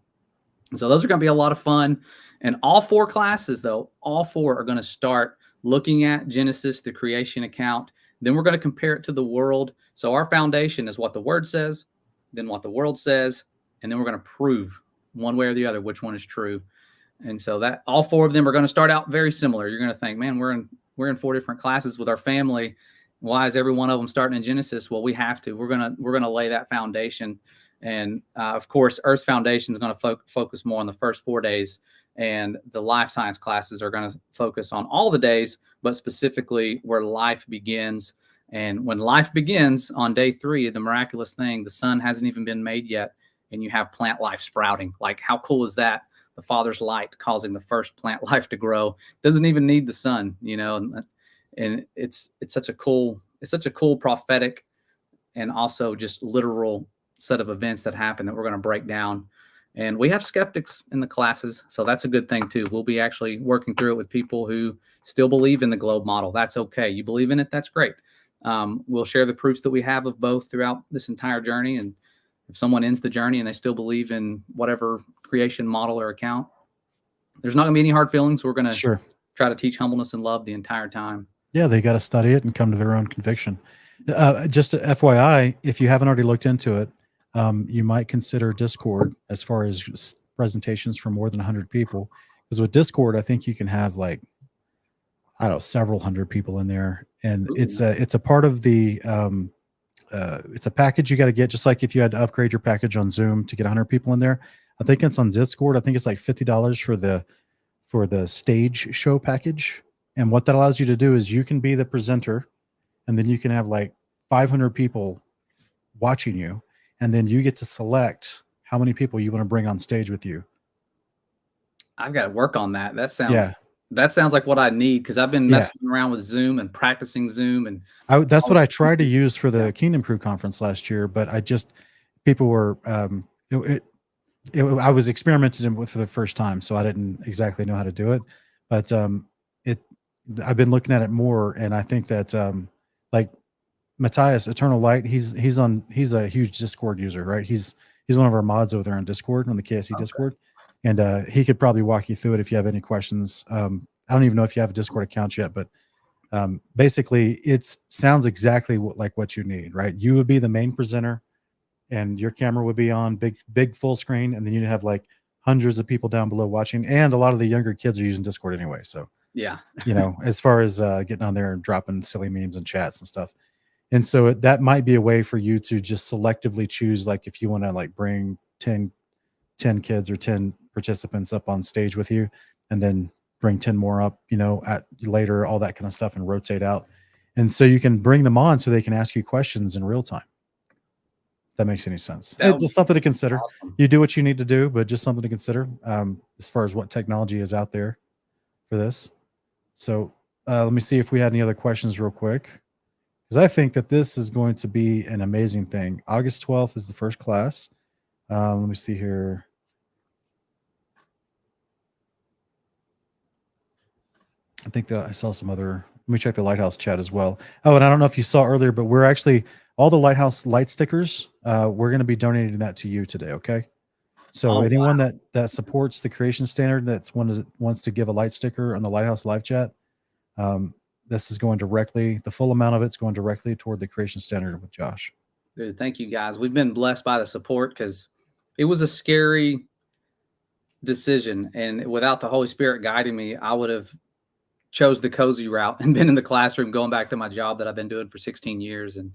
So those are going to be a lot of fun. And all 4 classes, though, all 4 are going to start looking at Genesis, the creation account. Then we're going to compare it to the world. So our foundation is what the word says, then what the world says, and then we're going to prove one way or the other which one is true. And so that all 4 of them are going to start out very similar. You're going to think, man, we're in 4 different classes with our family. Why is every one of them starting in Genesis? Well, we have to. We're going to lay that foundation. And of course, Earth's foundation is going to focus more on the first 4 days. And the life science classes are going to focus on all the days, but specifically where life begins. And when life begins on day 3, the miraculous thing, the sun hasn't even been made yet, and you have plant life sprouting. Like, how cool is that? The Father's light causing the first plant life to grow. Doesn't even need the sun, and it's such a cool prophetic and also just literal set of events that happen that we're going to break down. And we have skeptics in the classes, so that's a good thing too. We'll be actually working through it with people who still believe in the globe model. That's okay. You believe in it, that's great. We'll share the proofs that we have of both throughout this entire journey. And if someone ends the journey and they still believe in whatever creation model or account, there's not going to be any hard feelings. We're going to try to teach humbleness and love the entire time.
Yeah, they got to study it and come to their own conviction. Just FYI, if you haven't already looked into it, you might consider Discord as far as presentations for more than 100 people. Because with Discord, I think you can have several hundred people in there, and it's a part of the it's a package you got to get, just like if you had to upgrade your package on Zoom to get 100 people in there. I think it's on Discord. I think it's like $50 for the stage show package. And what that allows you to do is you can be the presenter, and then you can have like 500 people watching you. And then you get to select how many people you want to bring on stage with you.
I've got to work on that. That sounds like what I need, because I've been messing around with Zoom and practicing Zoom. And
that's what I tried to use for the Kingdom Crew conference last year. But people were, I was experimenting with for the first time, so I didn't exactly know how to do it. But I've been looking at it more, and I think that like Matthias, Eternal Light, he's a huge Discord user, right? He's one of our mods over there on Discord, on the KSC Discord. And he could probably walk you through it if you have any questions I don't even know if you have a Discord account yet, but basically it sounds exactly like what you need, right? You would be the main presenter and your camera would be on big full screen. And then you'd have like hundreds of people down below watching. And a lot of the younger kids are using Discord anyway. So,
Yeah.
you know, as far as getting on there and dropping silly memes and chats and stuff. And so that might be a way for you to just selectively choose, like if you want to like bring 10 kids or 10 participants up on stage with you, and then bring 10 more up, you know, at later, all that kind of stuff, and rotate out. And so you can bring them on so they can ask you questions in real time. If that makes any sense. It's just something to consider.
Awesome.
You do what you need to do, but just something to consider as far as what technology is out there for this. So let me see if we had any other questions real quick, because I think that this is going to be an amazing thing. August 12th is the first class. Let me see here. I think that I saw some other, let me check the Lighthouse chat as well. Oh, and I don't know if you saw earlier, but we're actually, all the Lighthouse light stickers, we're going to be donating that to you today. Okay. So anyone that supports the creation standard, wants to give a light sticker on the Lighthouse live chat, this is going directly, the full amount of it's going directly toward the creation standard with Josh.
Dude, thank you guys. We've been blessed by the support, because it was a scary decision. And without the Holy Spirit guiding me, I would have chose the cozy route and been in the classroom going back to my job that I've been doing for 16 years. And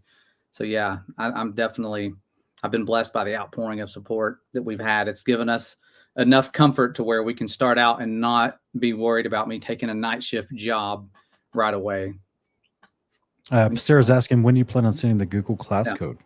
so, yeah, I've been blessed by the outpouring of support that we've had. It's given us enough comfort to where we can start out and not be worried about me taking a night shift job right away.
Sarah's asking, when do you plan on sending the Google class code?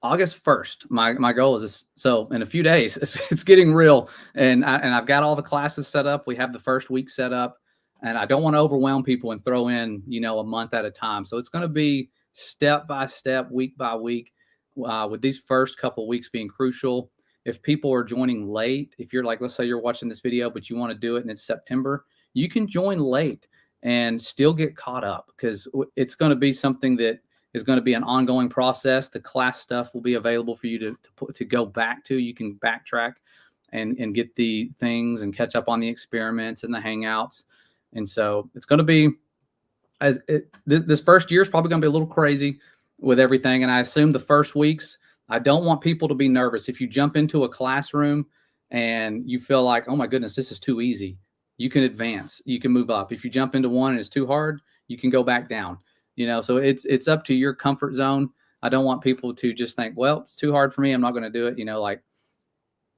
August 1st. My goal is this. So in a few days, it's getting real. And I've got all the classes set up. We have the first week set up. And I don't want to overwhelm people and throw in, a month at a time. So it's going to be step by step, week by week, with these first couple weeks being crucial. If people are joining late, if you're like, let's say you're watching this video, but you want to do it and it's September, you can join late and still get caught up, because it's going to be something that is going to be an ongoing process. The class stuff will be available for you to go back to. You can backtrack and get the things and catch up on the experiments and the hangouts. And so it's going to be, this first year is probably going to be a little crazy with everything. And I assume the first weeks, I don't want people to be nervous. If you jump into a classroom and you feel like, oh my goodness, this is too easy, you can advance, you can move up. If you jump into one and it's too hard, you can go back down. So it's up to your comfort zone. I don't want people to just think, well, it's too hard for me, I'm not going to do it. Like,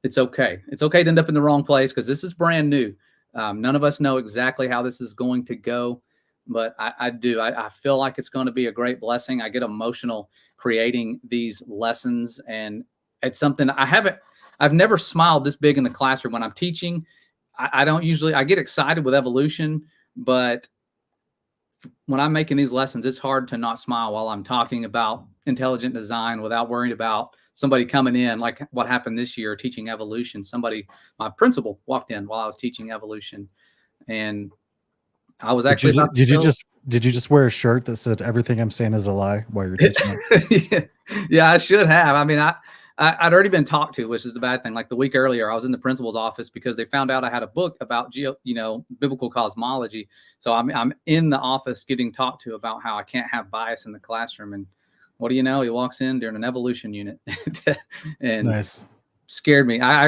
it's okay. It's okay to end up in the wrong place, because this is brand new. None of us know exactly how this is going to go, but I do. I feel like it's going to be a great blessing. I get emotional creating these lessons, and it's something I've never smiled this big in the classroom when I'm teaching. I get excited with evolution, but when I'm making these lessons, it's hard to not smile while I'm talking about intelligent design without worrying about somebody coming in, like what happened this year teaching evolution. My principal walked in while I was teaching evolution, and I was actually
did you just wear a shirt that said everything I'm saying is a lie while you're teaching?
Yeah, I should have. I mean, I'd already been talked to, which is the bad thing. Like the week earlier, I was in the principal's office because they found out I had a book about biblical cosmology. So I'm in the office getting talked to about how I can't have bias in the classroom. And what do you know? He walks in during an evolution unit and
nice.
Scared me. I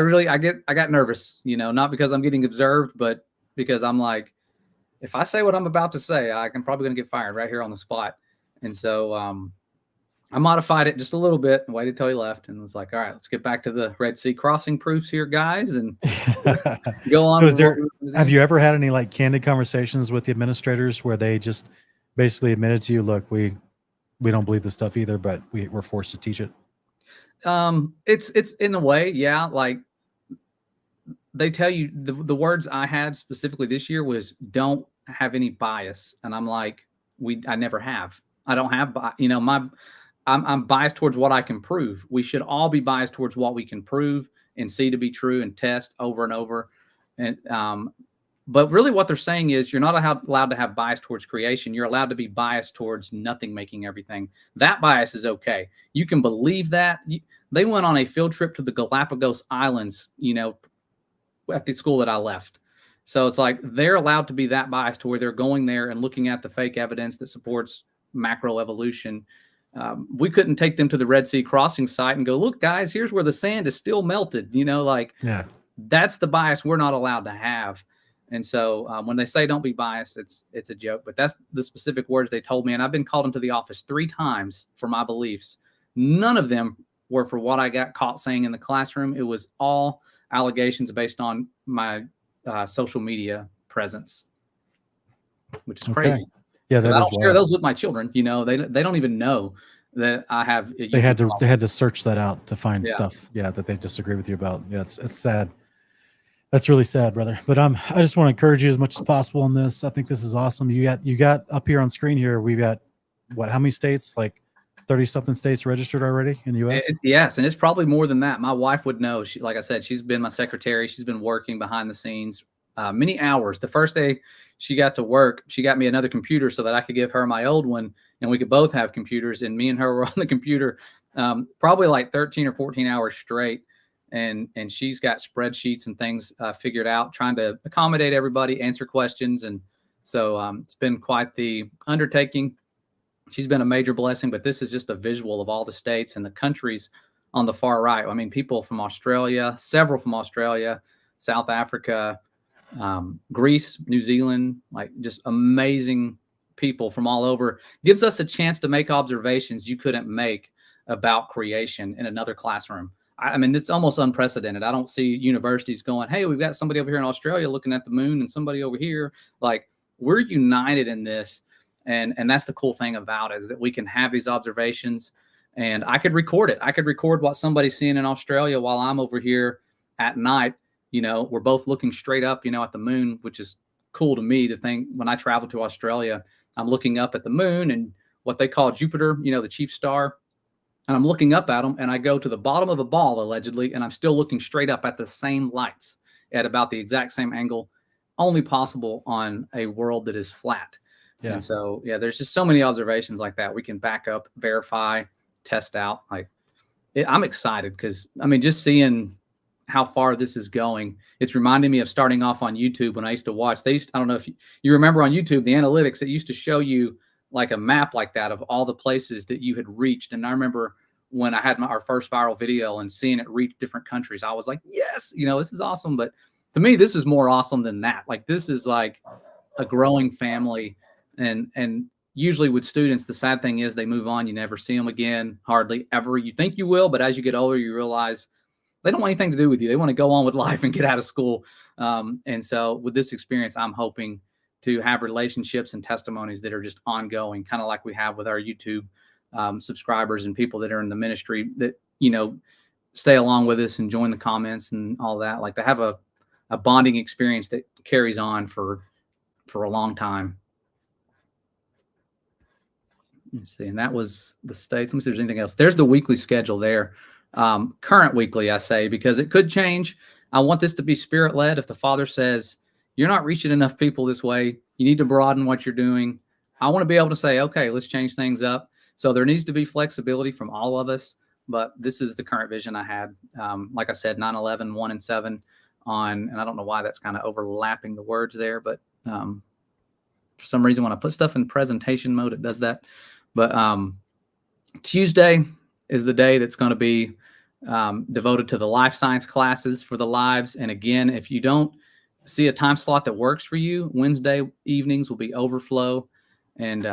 got nervous, not because I'm getting observed, but because I'm like, if I say what I'm about to say, I'm probably going to get fired right here on the spot. And so I modified it just a little bit and waited till he left and was like, all right, let's get back to the Red Sea crossing proofs here, guys, and go on.
So have you ever had any like candid conversations with the administrators where they just basically admitted to you, look, we don't believe this stuff either, but we're forced to teach it?
It's in a way, yeah. Like they tell you the words I had specifically this year was don't have any bias. And I'm like, I never have. I don't have, I'm biased towards what I can prove. We should all be biased towards what we can prove and see to be true and test over and over. And, but really what they're saying is you're not allowed to have bias towards creation. You're allowed to be biased towards nothing making everything. That bias is okay. You can believe that. They went on a field trip to the Galapagos Islands, at the school that I left. So it's like they're allowed to be that biased to where they're going there and looking at the fake evidence that supports macro evolution. We couldn't take them to the Red Sea crossing site and go, look, guys, here's where the sand is still melted. Like
Yeah.
that's the bias we're not allowed to have. And so when they say don't be biased, it's a joke. But that's the specific words they told me. And I've been called into the office 3 times for my beliefs. None of them were for what I got caught saying in the classroom. It was all allegations based on my social media presence, which is crazy.
Yeah,
I
that
don't
is
share
wild.
those with my children. They don't even know that I have.
They had to search that out to find
Yeah.
stuff. Yeah, that they disagree with you about. Yeah, it's sad. That's really sad, brother. But I just want to encourage you as much as possible on this. I think this is awesome. You got up here on screen here. We've got how many states? Like 30 something states registered already in the U.S.
Yes, and it's probably more than that. My wife would know. She, like I said, she's been my secretary. She's been working behind the scenes many hours. The first day she got to work, she got me another computer so that I could give her my old one, and we could both have computers. And me and her were on the computer probably like 13 or 14 hours straight. And she's got spreadsheets and things figured out, trying to accommodate everybody, answer questions. And so it's been quite the undertaking. She's been a major blessing, but this is just a visual of all the states and the countries on the far right. I mean, people from Australia, several from Australia, South Africa, Greece, New Zealand, like just amazing people from all over. Gives us a chance to make observations you couldn't make about creation in another classroom. I mean, it's almost unprecedented. I don't see universities going, hey, we've got somebody over here in Australia looking at the moon and somebody over here. Like, we're united in this. And that's the cool thing about it, is that we can have these observations, and I could record it. I could record what somebody's seeing in Australia while I'm over here at night. We're both looking straight up, at the moon, which is cool to me to think. When I travel to Australia, I'm looking up at the moon and what they call Jupiter, the chief star. And I'm looking up at them, and I go to the bottom of a ball, allegedly, and I'm still looking straight up at the same lights at about the exact same angle, only possible on a world that is flat. Yeah. And so, there's just so many observations like that we can back up, verify, test out. I'm excited because, just seeing how far this is going, it's reminding me of starting off on YouTube when I used to watch. I don't know if you remember on YouTube, the analytics, it used to show you like a map like that of all the places that you had reached. And I remember when I had our first viral video and seeing it reach different countries, I was like, yes, this is awesome. But to me, this is more awesome than that. Like, this is like a growing family. And usually with students, the sad thing is they move on. You never see them again, hardly ever. You think you will, but as you get older, you realize they don't want anything to do with you. They want to go on with life and get out of school. And so with this experience, I'm hoping to have relationships and testimonies that are just ongoing, kind of like we have with our YouTube subscribers and people that are in the ministry that, stay along with us and join the comments and all that. Like, to have a bonding experience that carries on for a long time. Let's see. And that was the states. Let me see if there's anything else. There's the weekly schedule there. Current weekly, I say, because it could change. I want this to be spirit-led. If the Father says, you're not reaching enough people this way, you need to broaden what you're doing, I want to be able to say, okay, let's change things up. So there needs to be flexibility from all of us. But this is the current vision I had. Like I said, 9/11, 1 and 7 on, and I don't know why that's kind of overlapping the words there, but for some reason when I put stuff in presentation mode, it does that. But Tuesday is the day that's going to be devoted to the life science classes for the lives. And again, if you don't see a time slot that works for you, Wednesday evenings will be overflow. And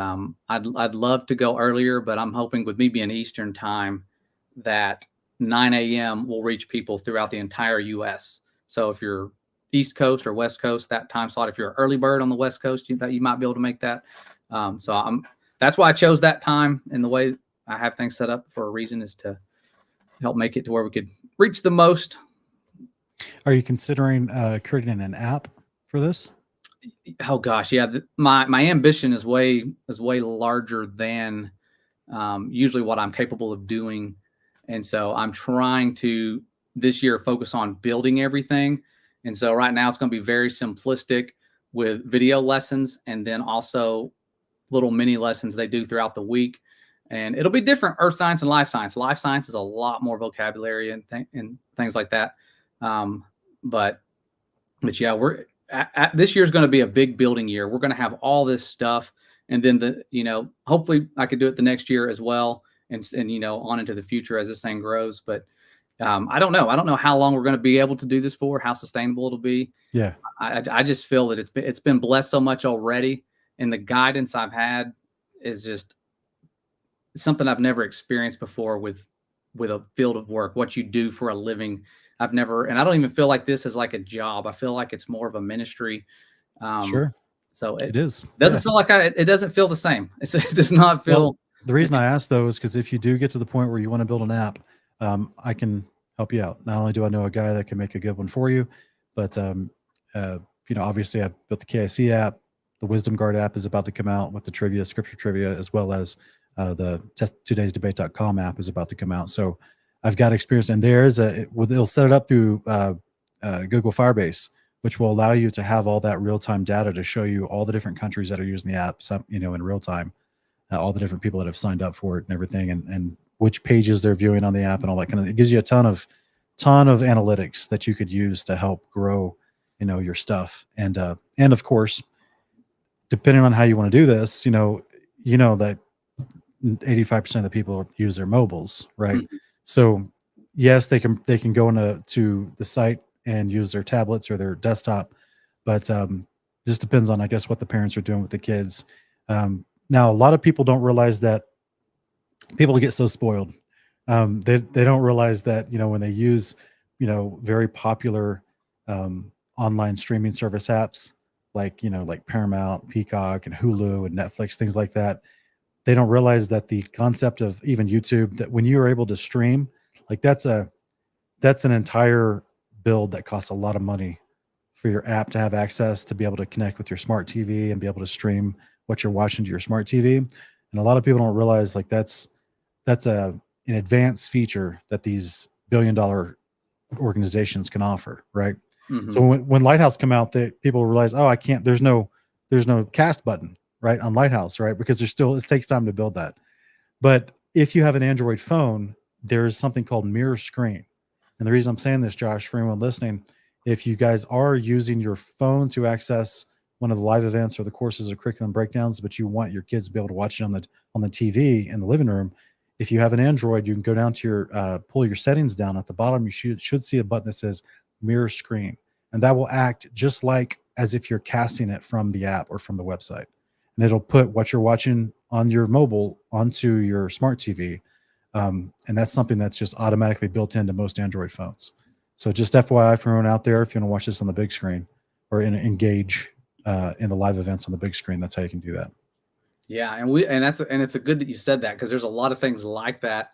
I'd love to go earlier, but I'm hoping with me being Eastern time that 9 a.m. will reach people throughout the entire U.S. So if you're East Coast or West Coast, that time slot, if you're an early bird on the West Coast, you might be able to make that. That's why I chose that time, and the way I have things set up for a reason is to help make it to where we could reach the most.
Are you considering creating an app for this?
Oh gosh, yeah. My ambition is way larger than usually what I'm capable of doing, and so I'm trying to this year focus on building everything. And so right now it's going to be very simplistic with video lessons, and then also little mini lessons they do throughout the week. And it'll be different, earth science and life science. Life science is a lot more vocabulary and things like that. But yeah, this year is going to be a big building year. We're going to have all this stuff, and then hopefully I could do it the next year as well, and on into the future as this thing grows. But I don't know. I don't know how long we're going to be able to do this for, how sustainable it'll be.
Yeah.
I just feel that it's been blessed so much already, and the guidance I've had is just something I've never experienced before with a field of work, what you do for a living. And I don't even feel like this is like a job. I feel like it's more of a ministry.
Sure.
So
it is.
Doesn't feel like it doesn't feel the same. It does not feel.
Well, the reason I asked though is because if you do get to the point where you want to build an app, I can help you out. Not only do I know a guy that can make a good one for you, but obviously I've built the KIC app. The Wisdom Guard app is about to come out with the trivia, scripture trivia, as well as the today'sdebate.com app is about to come out. So I've got experience, and they'll set it up through Google Firebase, which will allow you to have all that real-time data to show you all the different countries that are using the app, in real time, all the different people that have signed up for it and everything, and which pages they're viewing on the app and all that kind of. It gives you a ton of analytics that you could use to help grow, your stuff, and of course, depending on how you want to do this, that 85% of the people use their mobiles, right? Mm-hmm. So yes, they can go to the site and use their tablets or their desktop, but this depends on, I guess, what the parents are doing with the kids. Now, a lot of people don't realize that people get so spoiled. They don't realize that, when they use, very popular online streaming service apps like Paramount, Peacock, and Hulu and Netflix, things like that, they don't realize that the concept of even YouTube, that when you are able to stream, like that's an entire build that costs a lot of money for your app to have access to be able to connect with your smart TV and be able to stream what you're watching to your smart TV. And a lot of people don't realize that's an advanced feature that these billion-dollar organizations can offer, right? Mm-hmm. So when Lighthouse come out, people realize, oh, I can't. There's no cast button, right, on Lighthouse, right? Because it takes time to build that. But if you have an Android phone, there's something called mirror screen. And the reason I'm saying this, Josh, for anyone listening, if you guys are using your phone to access one of the live events or the courses or curriculum breakdowns, but you want your kids to be able to watch it on the TV in the living room, if you have an Android, you can go down to your pull your settings down at the bottom. You should see a button that says mirror screen, and that will act just like as if you're casting it from the app or from the website. And it'll put what you're watching on your mobile onto your smart TV. And that's something that's just automatically built into most Android phones. So just FYI for everyone out there, if you want to watch this on the big screen or engage in the live events on the big screen, that's how you can do that.
Yeah. And it's a good that you said that, because there's a lot of things like that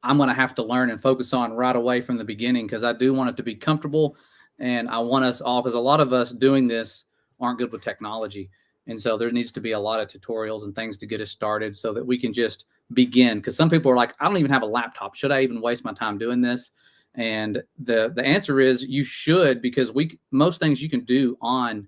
I'm going to have to learn and focus on right away from the beginning, because I do want it to be comfortable, and I want us all, because a lot of us doing this aren't good with technology. And so there needs to be a lot of tutorials and things to get us started so that we can just begin. Because some people are like, I don't even have a laptop. Should I even waste my time doing this? And the answer is you should, because most things you can do on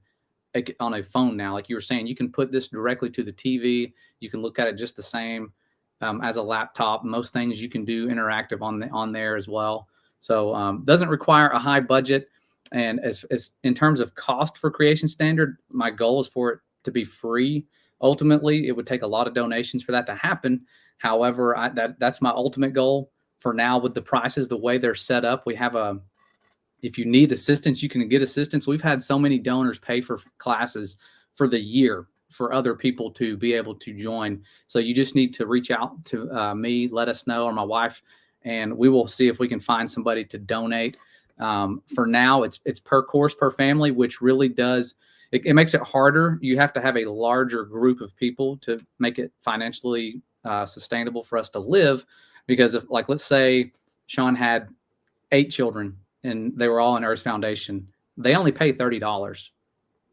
a phone now. Like you were saying, you can put this directly to the TV. You can look at it just the same as a laptop. Most things you can do interactive on there as well. So doesn't require a high budget. And as in terms of cost for Creation Standard, my goal is for it to be free. Ultimately, it would take a lot of donations for that to happen. However, that's my ultimate goal for now. With the prices, the way they're set up, we have if you need assistance, you can get assistance. We've had so many donors pay for classes for the year for other people to be able to join. So you just need to reach out to me, let us know, or my wife, and we will see if we can find somebody to donate. For now, it's per course, per family, which really does, it makes it harder. You have to have a larger group of people to make it financially sustainable for us to live. Because if, like, let's say Sean had 8 children and they were all in Earth Foundation, they only pay $30.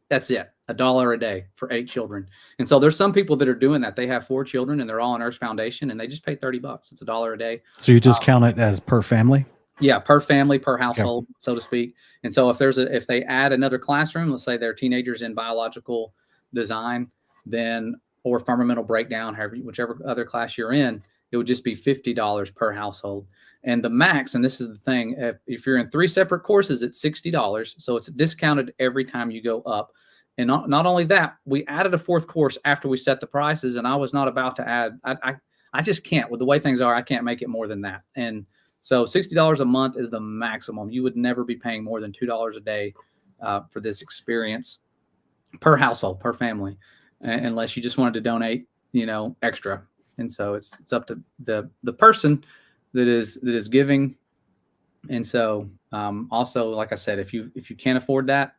That's it, $1 a day for 8 children. And so there's some people that are doing that. They have 4 children and they're all in Earth Foundation and they just pay $30. It's $1 a day.
So you just count it as per family?
Yeah, per family, per household, so to speak. And so if they add another classroom, let's say they're teenagers in biological design, then, or fundamental breakdown, whichever other class you're in, it would just be $50 per household. And the max, and this is the thing, if you're in 3 separate courses, it's $60. So it's discounted every time you go up. And not only that, we added a 4th course after we set the prices, and I was not about to add. I just can't. With the way things are, I can't make it more than that. And so $60 a month is the maximum. You would never be paying more than $2 a day for this experience per household, per family, unless you just wanted to donate, extra. And so it's up to the person that is giving. And so also, like I said, if you can't afford that,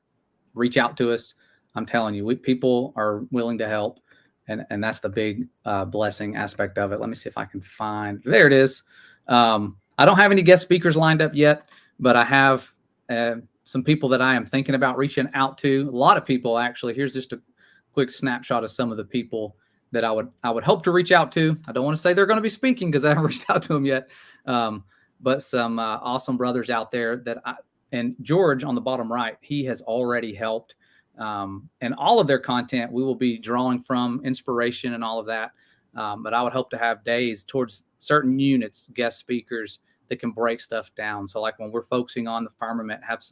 reach out to us. I'm telling you, people are willing to help. And that's the big blessing aspect of it. Let me see if I can find, there it is. I don't have any guest speakers lined up yet, but I have some people that I am thinking about reaching out to. A lot of people, actually. Here's just a quick snapshot of some of the people that I would hope to reach out to. I don't want to say they're going to be speaking because I haven't reached out to them yet. But some awesome brothers out there and George on the bottom right, he has already helped. And all of their content, we will be drawing from inspiration and all of that. But I would hope to have days towards certain units, guest speakers that can break stuff down. So like when we're focusing on the firmament, have,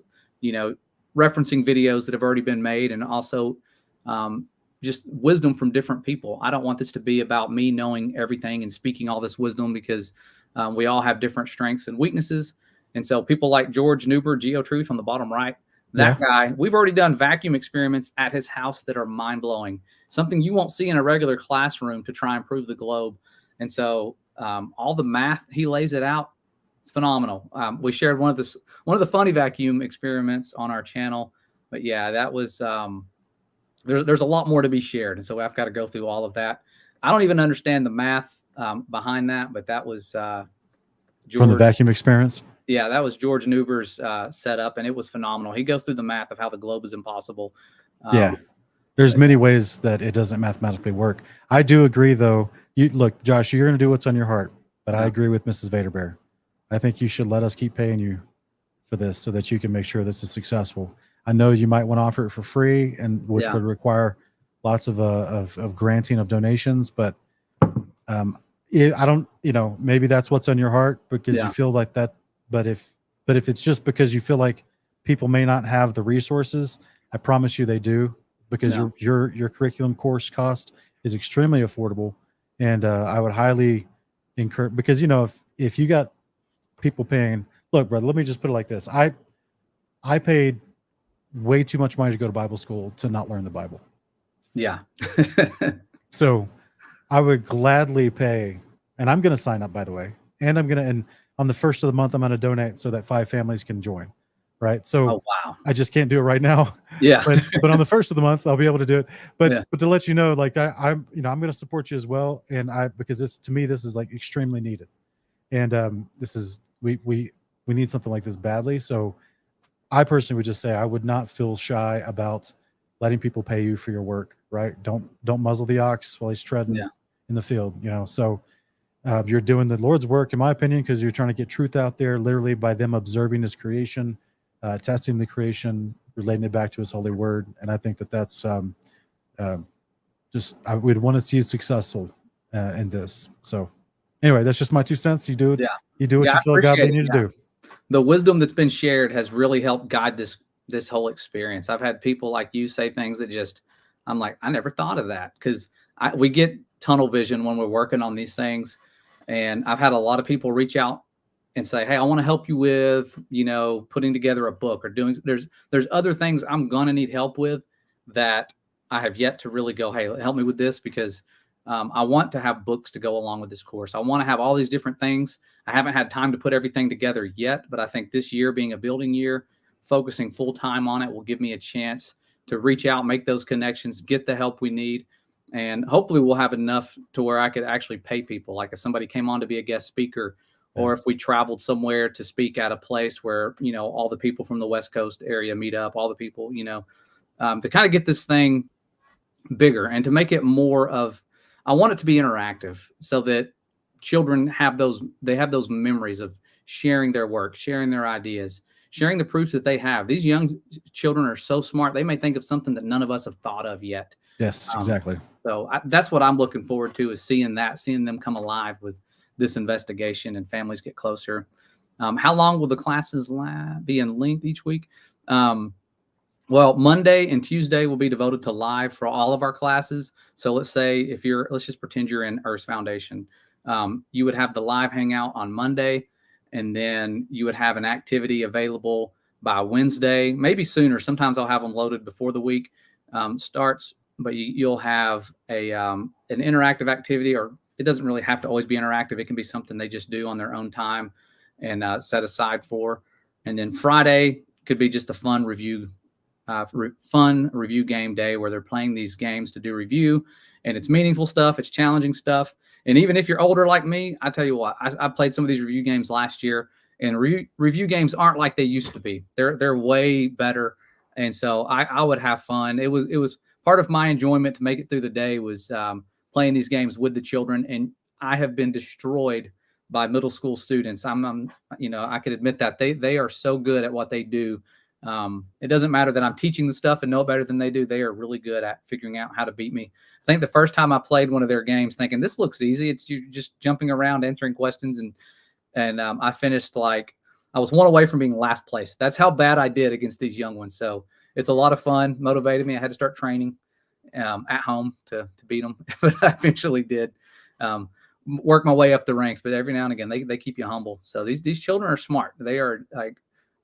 referencing videos that have already been made, and also just wisdom from different people. I don't want this to be about me knowing everything and speaking all this wisdom, because we all have different strengths and weaknesses. And so people like George Newber, GeoTruth on the bottom right, that guy, we've already done vacuum experiments at his house that are mind-blowing, something you won't see in a regular classroom to try and prove the globe. And so all the math, he lays it out. It's phenomenal. We shared one of the funny vacuum experiments on our channel, but yeah, that was, there's a lot more to be shared. And so I've got to go through all of that. I don't even understand the math behind that, but that was George.
From the vacuum experience.
Yeah, that was George Newber's setup, and it was phenomenal. He goes through the math of how the globe is impossible.
There's many ways that it doesn't mathematically work. I do agree, though. Look, Josh, you're going to do what's on your heart, but I agree with Mrs. Vaderbear. I think you should let us keep paying you for this so that you can make sure this is successful. I know you might want to offer it for free, and which would require lots of granting of donations, but I don't, maybe that's what's on your heart because you feel like that. But if it's just because you feel like people may not have the resources, I promise you they do, because your curriculum course cost is extremely affordable. And I would highly encourage, because, if you got people paying, look, brother, let me just put it like this. I paid way too much money to go to Bible school to not learn the Bible.
Yeah.
So I would gladly pay, and I'm going to sign up, by the way, and and on the first of the month, I'm going to donate so that 5 families can join. Right. So I just can't do it right now.
Yeah.
but on the first of the month, I'll be able to do it. But to let you know, like I'm going to support you as well. And because this is like extremely needed. And this is, we need something like this badly. So I personally would just say, I would not feel shy about letting people pay you for your work. Right. Don't muzzle the ox while he's treading in the field, so you're doing the Lord's work, in my opinion, because you're trying to get truth out there, literally by them observing his creation, testing the creation, relating it back to his holy word. And I think that's I would want to see you successful in this. So anyway, that's just my 2 cents. You do it. Yeah. You do what you feel God you need to do.
The wisdom that's been shared has really helped guide this whole experience. I've had people like you say things that I'm like, I never thought of that, because we get tunnel vision when we're working on these things. And I've had a lot of people reach out and say, hey, I want to help you with, putting together a book or doing, there's other things I'm going to need help with that I have yet to really go, hey, help me with this, because I want to have books to go along with this course. I want to have all these different things. I haven't had time to put everything together yet, but I think this year being a building year, focusing full time on it will give me a chance to reach out, make those connections, get the help we need. And hopefully we'll have enough to where I could actually pay people. Like if somebody came on to be a guest speaker, or if we traveled somewhere to speak at a place where, all the people from the West Coast area meet up, all the people, to kind of get this thing bigger and to make it more of, I want it to be interactive so that children have those memories of sharing their work, sharing their ideas, sharing the proofs that they have. These young children are so smart. They may think of something that none of us have thought of yet.
Yes, exactly.
So that's what I'm looking forward to, is seeing them come alive with this investigation and families get closer. How long will the classes be in length each week? Well, Monday and Tuesday will be devoted to live for all of our classes. So let's say let's just pretend you're in Earth Foundation. You would have the live hangout on Monday, and then you would have an activity available by Wednesday, maybe sooner. Sometimes I'll have them loaded before the week starts, but you'll have an interactive activity, or it doesn't really have to always be interactive. It can be something they just do on their own time and set aside for. And then Friday could be just a fun review game day where they're playing these games to do review, and it's meaningful stuff. It's challenging stuff. And even if you're older like me, I tell you what, I played some of these review games last year, and review games aren't like they used to be. They're way better. And so I would have fun. It was part of my enjoyment to make it through the day was playing these games with the children. And I have been destroyed by middle school students. I could admit that they are so good at what they do. It doesn't matter that I'm teaching the stuff and know better than they do. They are really good at figuring out how to beat me. I think the first time I played one of their games thinking this looks easy, it's you just jumping around, answering questions. And I finished I was one away from being last place. That's how bad I did against these young ones. So it's a lot of fun, motivated me. I had to start training at home to beat them, but I eventually did work my way up the ranks. But every now and again, they keep you humble. So these children are smart. They are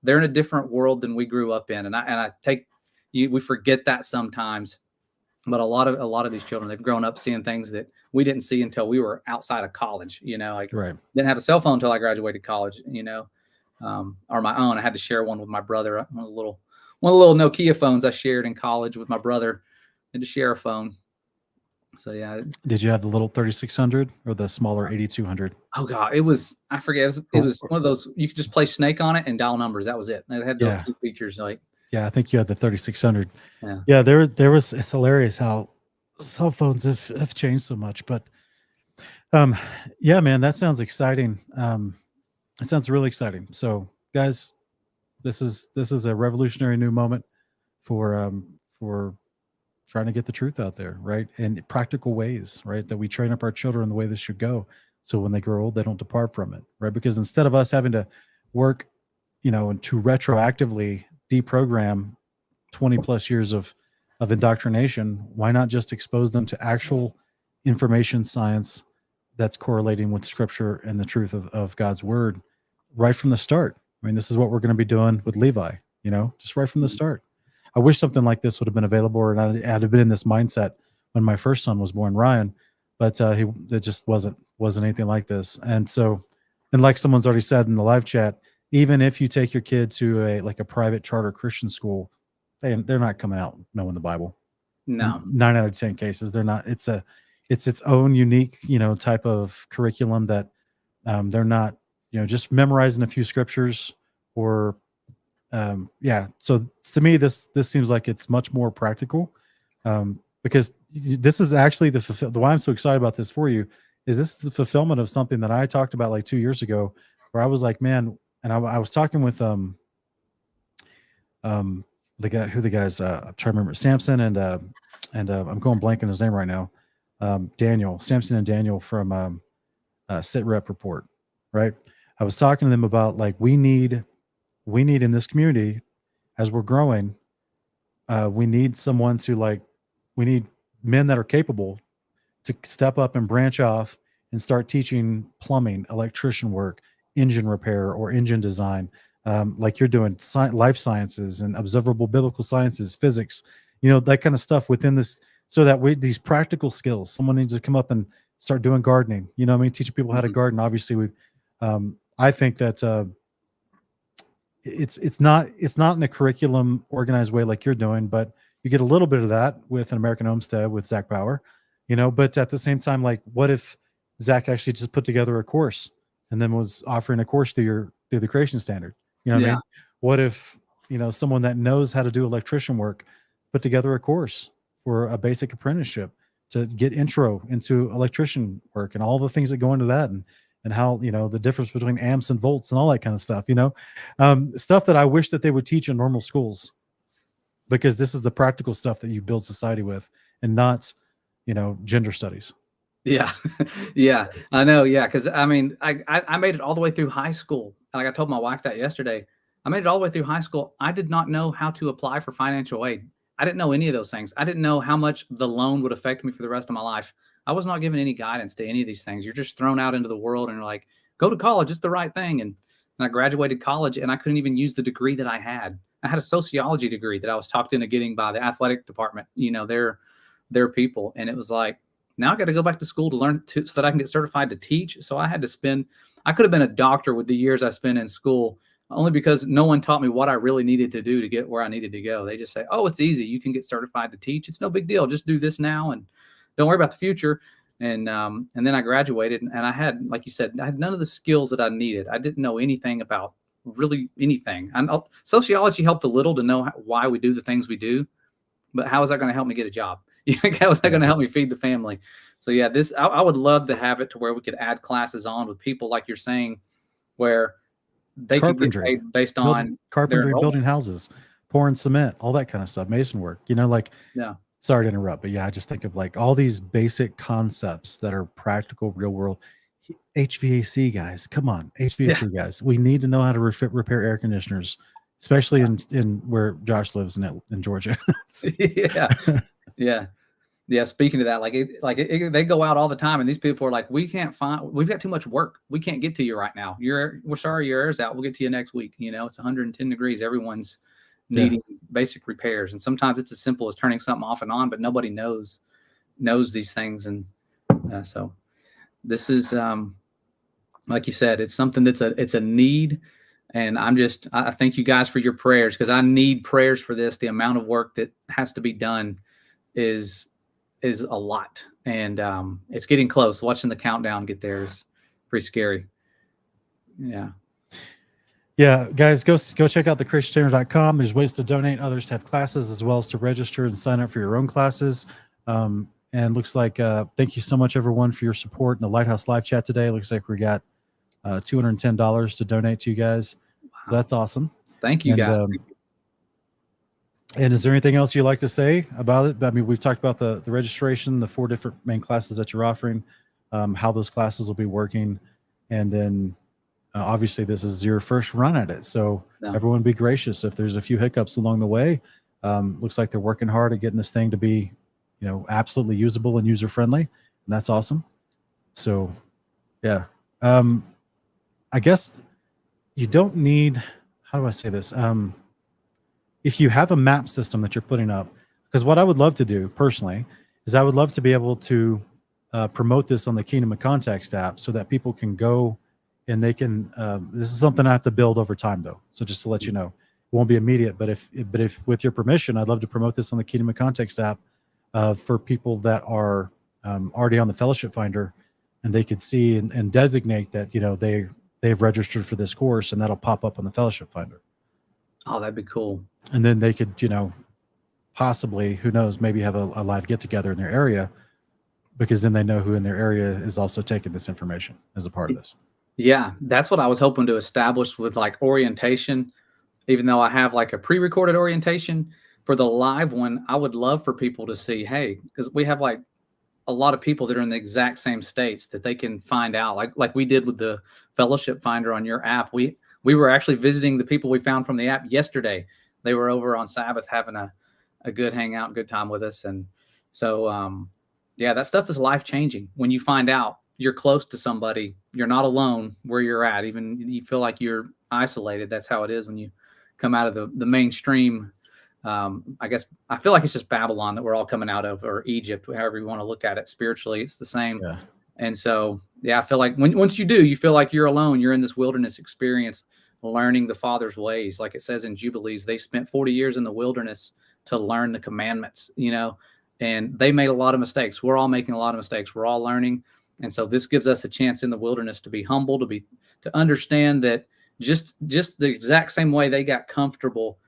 they're in a different world than we grew up in. We forget that sometimes, but a lot of these children, they've grown up seeing things that we didn't see until we were outside of college,
Right.
Didn't have a cell phone until I graduated college, or my own. I had to share one with my brother, one of the little Nokia phones I shared in college with my brother, and to share a phone. So yeah.
Did you have the little 3600 or the smaller 8200?
Oh God, I forget. It was one of those, you could just play Snake on it and dial numbers. That was it. It had those two features.
Yeah, I think you had the 3600.
Yeah.
Yeah, there was, it's hilarious how cell phones have changed so much, but yeah, man, that sounds exciting. It sounds really exciting. So guys, this is a revolutionary new moment for trying to get the truth out there, right? In practical ways, right? That we train up our children the way this should go. So when they grow old, they don't depart from it, right? Because instead of us having to work, and to retroactively deprogram 20 plus years of indoctrination, why not just expose them to actual information science that's correlating with scripture and the truth of God's word right from the start? I mean, this is what we're going to be doing with Levi, just right from the start. I wish something like this would have been available, or I had been in this mindset when my first son was born, Ryan, but it just wasn't anything like this. And so, and like someone's already said in the live chat, even if you take your kid to a private charter Christian school, they're not coming out knowing the Bible.
No.
9 out of 10 cases, they're not. It's its own unique, type of curriculum that they're not, just memorizing a few scriptures or so to me this seems like it's much more practical, because this is actually the why I'm so excited about this for you is this is the fulfillment of something that I talked about like 2 years ago, where I was like, man, and I was talking with the guys I'm trying to remember, Samson and I'm going blank on his name right now, Daniel, Samson and Daniel from Sit Rep Report, right? I was talking to them about we need in this community, as we're growing, we need someone to we need men that are capable to step up and branch off and start teaching plumbing, electrician work, engine repair, or engine design, like you're doing, life sciences and observable biblical sciences, physics, that kind of stuff within this, so that these practical skills, someone needs to come up and start doing gardening, teaching people how to garden. Obviously, I think that it's not in a curriculum organized way like you're doing, but you get a little bit of that with an American Homestead with Zach Bauer, but at the same time, what if Zach actually just put together a course and then was offering a course through the Creation Standard? What I mean? What if, someone that knows how to do electrician work put together a course for a basic apprenticeship to get intro into electrician work and all the things that go into that, and how, the difference between amps and volts and all that kind of stuff, stuff that I wish that they would teach in normal schools, because this is the practical stuff that you build society with, and not, gender studies.
Yeah. Yeah, I know. Yeah. Cause I mean, I made it all the way through high school. Like I told my wife that yesterday. I made it all the way through high school. I did not know how to apply for financial aid. I didn't know any of those things. I didn't know how much the loan would affect me for the rest of my life. I was not given any guidance to any of these things. You're just thrown out into the world and you're like, go to college. It's the right thing. And I graduated college and I couldn't even use the degree that I had. I had a sociology degree that I was talked into getting by the athletic department. Their people. And it was like, now I got to go back to school to learn so that I can get certified to teach. So I could have been a doctor with the years I spent in school, only because no one taught me what I really needed to do to get where I needed to go. They just say, oh, it's easy. You can get certified to teach. It's no big deal. Just do this now and don't worry about the future. And then I graduated and I had, like you said, I had none of the skills that I needed. I didn't know anything about really anything. Sociology helped a little to know why we do the things we do, but how is that going to help me get a job? How is that going to help me feed the family? So yeah, I would love to have it to where we could add classes on with people like you're saying, where they could get paid based on
carpentry, building houses, pouring cement, all that kind of stuff, mason work.
Yeah.
Sorry to interrupt, but yeah, I just think of like all these basic concepts that are practical, real world. HVAC guys, come on, HVAC guys. We need to know how to repair air conditioners, especially in where Josh lives in Georgia.
Yeah. Speaking of that, they go out all the time, and these people are like, we've got too much work. We can't get to you right now. We're sorry, your air's out. We'll get to you next week. It's 110 degrees. Everyone's needing basic repairs, and sometimes it's as simple as turning something off and on, but nobody knows these things. And so this is, like you said, it's something it's a need. And I thank you guys for your prayers, because I need prayers for this. The amount of work that has to be done is a lot, and it's getting close. Watching the countdown get there is pretty scary.
Yeah, guys, go check out thecreationstandard.com. There's ways to donate, others to have classes, as well as to register and sign up for your own classes. And looks like thank you so much, everyone, for your support in the Lighthouse live chat today. Looks like we got $210 to donate to you guys. Wow. So that's awesome.
Thank you, guys.
And is there anything else you'd like to say about it? I mean, we've talked about the registration, the 4 different main classes that you're offering, how those classes will be working. And then obviously this is your first run at it. So everyone be gracious if there's a few hiccups along the way. Looks like they're working hard at getting this thing to be, absolutely usable and user-friendly. And that's awesome. So yeah. I guess you don't need, how do I say this? If you have a map system that you're putting up, because what I would love to do personally is I would love to be able to promote this on the Kingdom of Context app so that people can go and they can, this is something I have to build over time though. So just to let you know, it won't be immediate, but if with your permission, I'd love to promote this on the Kingdom of Context app for people that are already on the Fellowship Finder, and they could see and designate that, they've registered for this course, and that'll pop up on the Fellowship Finder.
Oh, that'd be cool.
And then they could, possibly, who knows, maybe have a live get together in their area, because then they know who in their area is also taking this information as a part of this.
Yeah, that's what I was hoping to establish with like orientation. Even though I have like a pre-recorded orientation for the live one, I would love for people to see, hey, because we have like a lot of people that are in the exact same states that they can find out, like we did with the Fellowship Finder on your app. We were actually visiting the people we found from the app yesterday. They were over on Sabbath having a good hangout, good time with us. And so, that stuff is life-changing. When you find out you're close to somebody, you're not alone where you're at. Even you feel like you're isolated. That's how it is when you come out of the mainstream. I guess I feel like it's just Babylon that we're all coming out of, or Egypt, however you want to look at it. Spiritually, it's the same. Yeah. And so, I feel like once you do, you feel like you're alone. You're in this wilderness experience, learning the Father's ways. Like it says in Jubilees, they spent 40 years in the wilderness to learn the commandments, and they made a lot of mistakes. We're all making a lot of mistakes. We're all learning. And so this gives us a chance in the wilderness to be humble, to understand that just the exact same way they got comfortable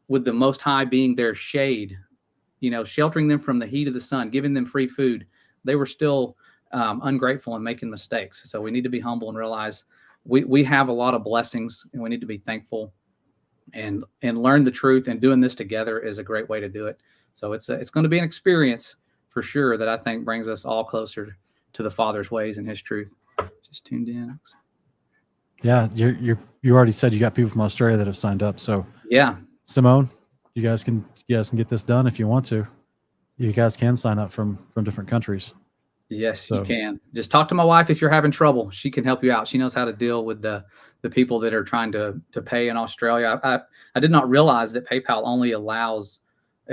with the Most High being their shade, sheltering them from the heat of the sun, giving them free food, they were still ungrateful and making mistakes. So we need to be humble and realize we have a lot of blessings, and we need to be thankful and learn the truth. And doing this together is a great way to do it. So it's going to be an experience for sure that I think brings us all closer to the Father's ways and His truth. Just tuned in.
Yeah, you already said you got people from Australia that have signed up. So
Yeah.
Simone, you guys can get this done if you want to. You guys can sign up from different countries.
Yes,
So-
you can. Just talk to my wife if you're having trouble. She can help you out. She knows how to deal with the people that are trying to pay in Australia. I did not realize that PayPal only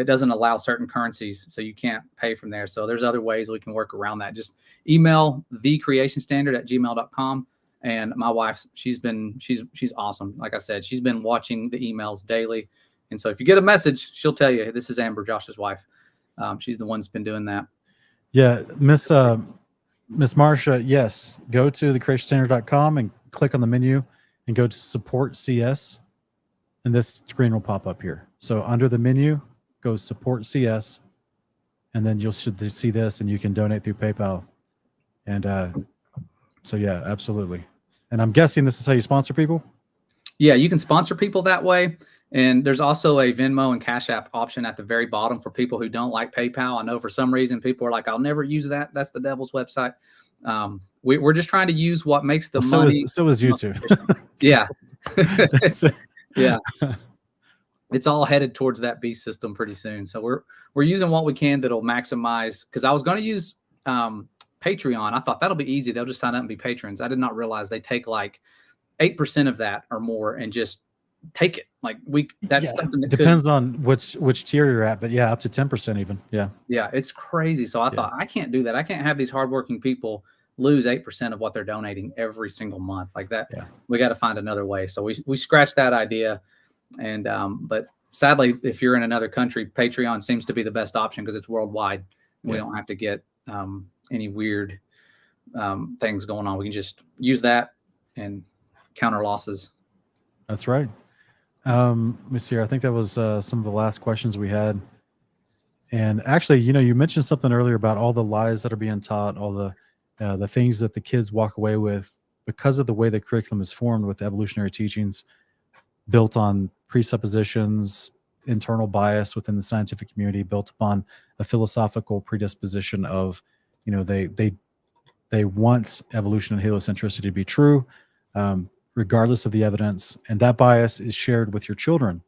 doesn't allow certain currencies, so you can't pay from there. So there's other ways we can work around that. Just email thecreationstandard@gmail.com. And my wife, she's awesome. Like I said, she's been watching the emails daily. And so if you get a message, she'll tell you, this is Amber, Josh's wife. She's the one that's been doing that.
Yeah, Miss Marsha, yes. Go to thecreationstandard.com and click on the menu and go to support CS, and this screen will pop up here. So under the menu, go support CS, and then you should see this, and you can donate through PayPal. And so yeah, absolutely. And I'm guessing this is how you sponsor people?
Yeah, you can sponsor people that way. And there's also a Venmo and Cash App option at the very bottom for people who don't like PayPal. I know for some reason people are like, I'll never use that. That's the devil's website. We're just trying to use what makes the money.
So is YouTube.
Yeah.
So-
Yeah. It's all headed towards that beast system pretty soon. So we're using what we can that'll maximize, because I was going to use Patreon. I thought that'll be easy. They'll just sign up and be patrons. I did not realize they take like 8% of that or more and just take it. Like that's something that
depends on which tier you're at, but yeah, up to 10% even. Yeah.
Yeah, it's crazy. So I thought, I can't do that. I can't have these hardworking people lose 8% of what they're donating every single month like that.
Yeah.
We got to find another way. So we scratched that idea. And but sadly, if you're in another country, Patreon seems to be the best option because it's worldwide. We don't have to get any weird things going on. We can just use that and counter losses.
That's right. Let me see here. I think that was some of the last questions we had. And actually, you mentioned something earlier about all the lies that are being taught, all the things that the kids walk away with because of the way the curriculum is formed with evolutionary teachings built on presuppositions, internal bias within the scientific community, built upon a philosophical predisposition of, they want evolution and heliocentricity to be true, regardless of the evidence. And that bias is shared with your children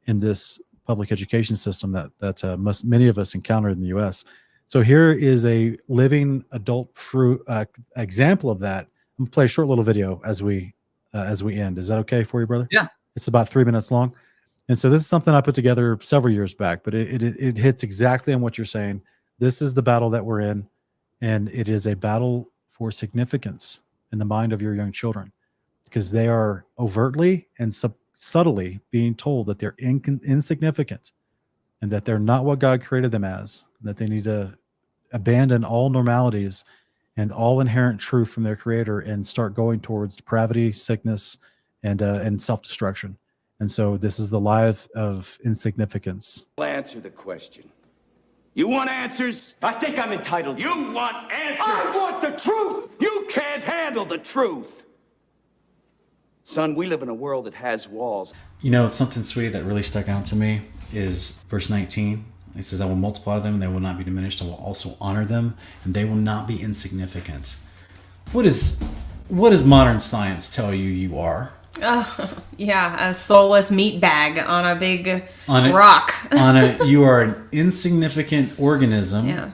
in this public education system that many of us encounter in the U.S. So here is a living adult example of that. I'm gonna play a short little video as we end. Is that okay for you, brother?
Yeah.
It's about 3 minutes long. And so this is something I put together several years back, but it hits exactly on what you're saying. This is the battle that we're in, and it is a battle for significance in the mind of your young children, because they are overtly and subtly being told that they're insignificant and that they're not what God created them as, that they need to abandon all normalities and all inherent truth from their creator and start going towards depravity, sickness, and self-destruction. And so this is the lie of insignificance.
I'll answer the question. You want answers?
I think I'm entitled.
You want answers?
I want the truth!
You can't handle the truth. Son, we live in a world that has walls.
Something sweet that really stuck out to me is verse 19. It says, I will multiply them and they will not be diminished. I will also honor them and they will not be insignificant. What does modern science tell you are?
Yeah, a soulless meat bag on a big rock.
You are an insignificant organism
Yeah.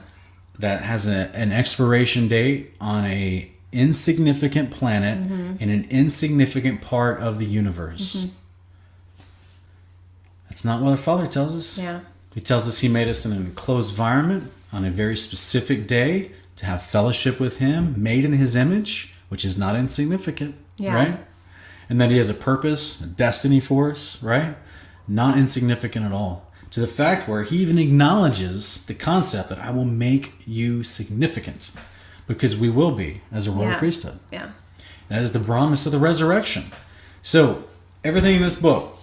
that has an expiration date on a insignificant planet in an insignificant part of the universe. That's not what our Father tells us.
Yeah.
He tells us he made us in an enclosed environment on a very specific day to have fellowship with him, made in his image, which is not insignificant,
Yeah.
right? And that he has a purpose, a destiny for us, right? Not insignificant at all. To the fact where he even acknowledges the concept that I will make you significant, because we will be as a royal priesthood.
Yeah.
That is the promise of the resurrection. So everything in this book,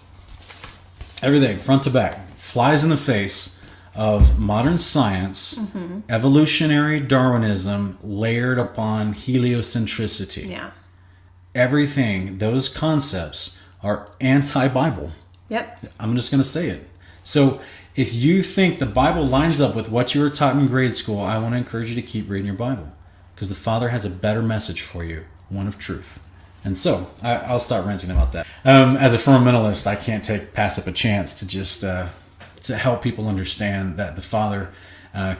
everything front to back, flies in the face of modern science, evolutionary Darwinism layered upon heliocentricity.
Yeah.
Everything, those concepts are anti-Bible.
Yep.
I'm just going to say it. So if you think the Bible lines up with what you were taught in grade school, I want to encourage you to keep reading your Bible. because the Father has a better message for you, one of truth. And so I'll stop ranting about that. As a firmamentalist, I can't pass up a chance to just to help people understand that the Father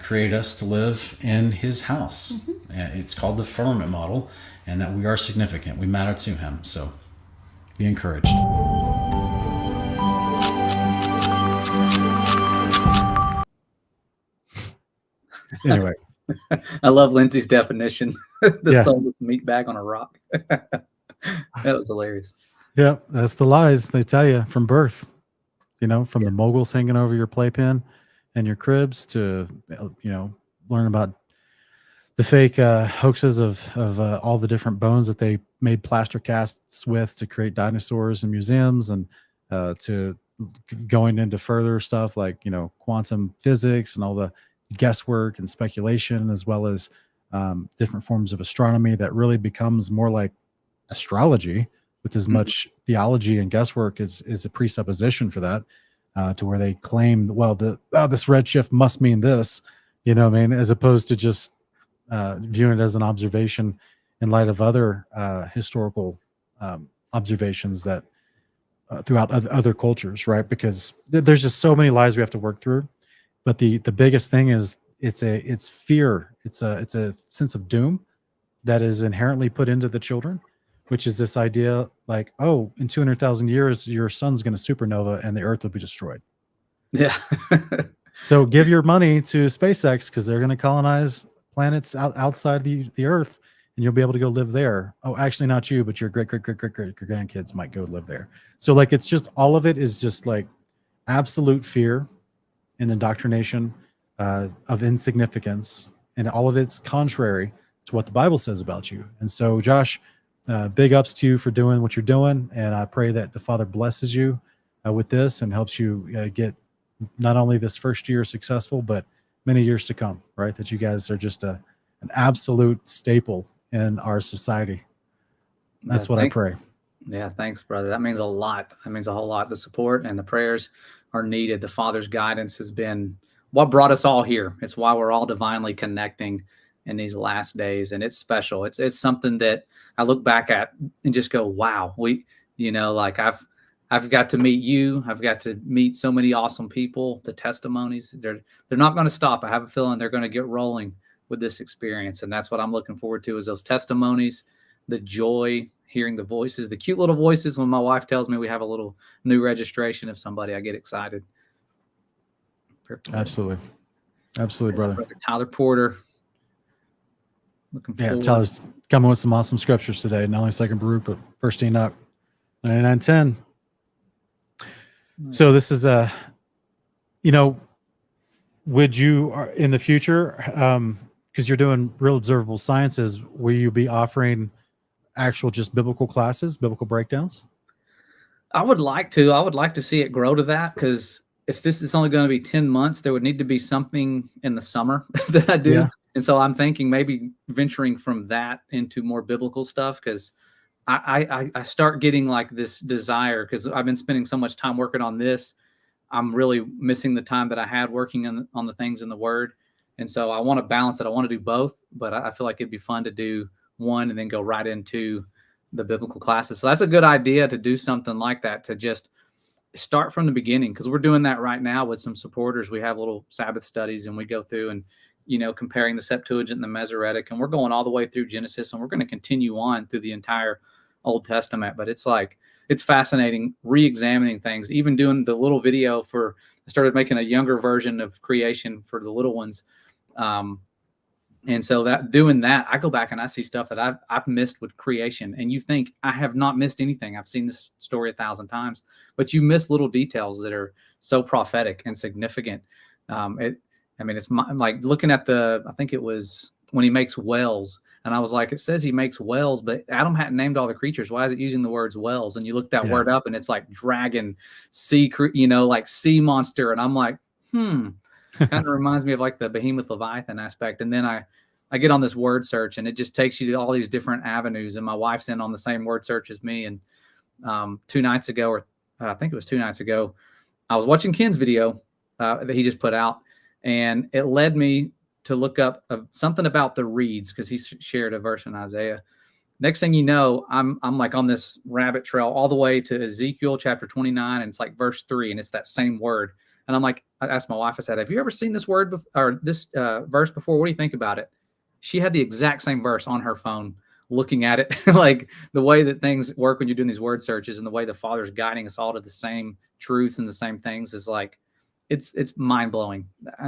created us to live in His house. It's called the firmament model, and that we are significant. We matter to Him. So be encouraged.
Anyway,
I love Lindsay's definition. The
Yeah.
soulless meat bag on a rock. That was hilarious.
yeah, that's the lies they tell you from birth. From the moguls hanging over your playpen and your cribs to learn about the fake hoaxes of all the different bones that they made plaster casts with to create dinosaurs in museums, and to going into further stuff like quantum physics and all the guesswork and speculation, as well as different forms of astronomy that really becomes more like astrology, with as much theology and guesswork is a presupposition for that, to where they claim, well, this redshift must mean this, as opposed to just viewing it as an observation in light of other historical observations that throughout other cultures, right? Because there's just so many lies we have to work through. But the biggest thing is it's fear. It's a sense of doom that is inherently put into the children, which is this idea like, oh, in 200,000 years, your sun's going to supernova and the earth will be destroyed.
Yeah.
So give your money to SpaceX because they're going to colonize planets outside the earth, and you'll be able to go live there. Oh, actually not you, but your great grandkids might go live there. So like, it's just, all of it is just like absolute fear and indoctrination of insignificance, and all of it's contrary to what the Bible says about you. And so, Josh, big ups to you for doing what you're doing, and I pray that the Father blesses you with this and helps you get not only this first year successful, but many years to come, right? That you guys are just an absolute staple in our society. That's what I pray.
Yeah, thanks, brother. That means a lot. That means a whole lot. The support and the prayers are needed. The Father's guidance has been what brought us all here. It's why we're all divinely connecting in these last days, and it's special. It's something that I look back at and just go, wow. Like I've got to meet you. I've got to meet so many awesome people. The testimonies, they're not going to stop. I have a feeling they're going to get rolling with this experience, and that's what I'm looking forward to, is those testimonies, the joy, hearing the voices, the cute little voices. When my wife tells me we have a little new registration of somebody, I get excited.
Absolutely, brother.
Tyler Porter. Looking forward.
Yeah, Tyler's coming with some awesome scriptures today. Not only Second Baruch, but First Enoch 99:10. So this is would you in the future, because you're doing real observable sciences, will you be offering actual just biblical classes, biblical breakdowns?
I would like to see it grow to that, because if this is only going to be 10 months, there would need to be something in the summer that I do.
Yeah.
And so I'm thinking maybe venturing from that into more biblical stuff, because I start getting like this desire, because I've been spending so much time working on this. I'm really missing the time that I had working on the things in the Word. And so I want to balance it. I want to do both, but I feel like it'd be fun to do one and then go right into the biblical classes. So that's a good idea, to do something like that, to just start from the beginning, because we're doing that right now with some supporters. We have little Sabbath studies, and we go through and comparing the Septuagint and the Masoretic, and we're going all the way through Genesis, and we're going to continue on through the entire Old Testament. But it's fascinating re-examining things, even doing the little video I started making a younger version of creation for the little ones. And so doing that, I go back and I see stuff that I've missed with creation, and you think I have not missed anything. I've seen this story 1,000 times, but you miss little details that are so prophetic and significant. It's like looking at I think it was when he makes wells, and I was like, it says he makes wells, but Adam hadn't named all the creatures. Why is it using the words wells? And you look that word up, and it's like dragon, sea, like sea monster, and I'm like, kind of reminds me of like the Behemoth Leviathan aspect. And then I get on this word search, and it just takes you to all these different avenues. And my wife's in on the same word search as me. And 2 nights ago, or I think it was 2 nights ago, I was watching Ken's video that he just put out, and it led me to look up something about the reeds because he shared a verse in Isaiah. Next thing you know, I'm like on this rabbit trail all the way to Ezekiel chapter 29, and it's like verse 3, and it's that same word. And I'm like, I asked my wife, I said, have you ever seen this word or this verse before? What do you think about it? She had the exact same verse on her phone, looking at it. Like the way that things work when you're doing these word searches and the way the Father's guiding us all to the same truths and the same things is like, it's mind blowing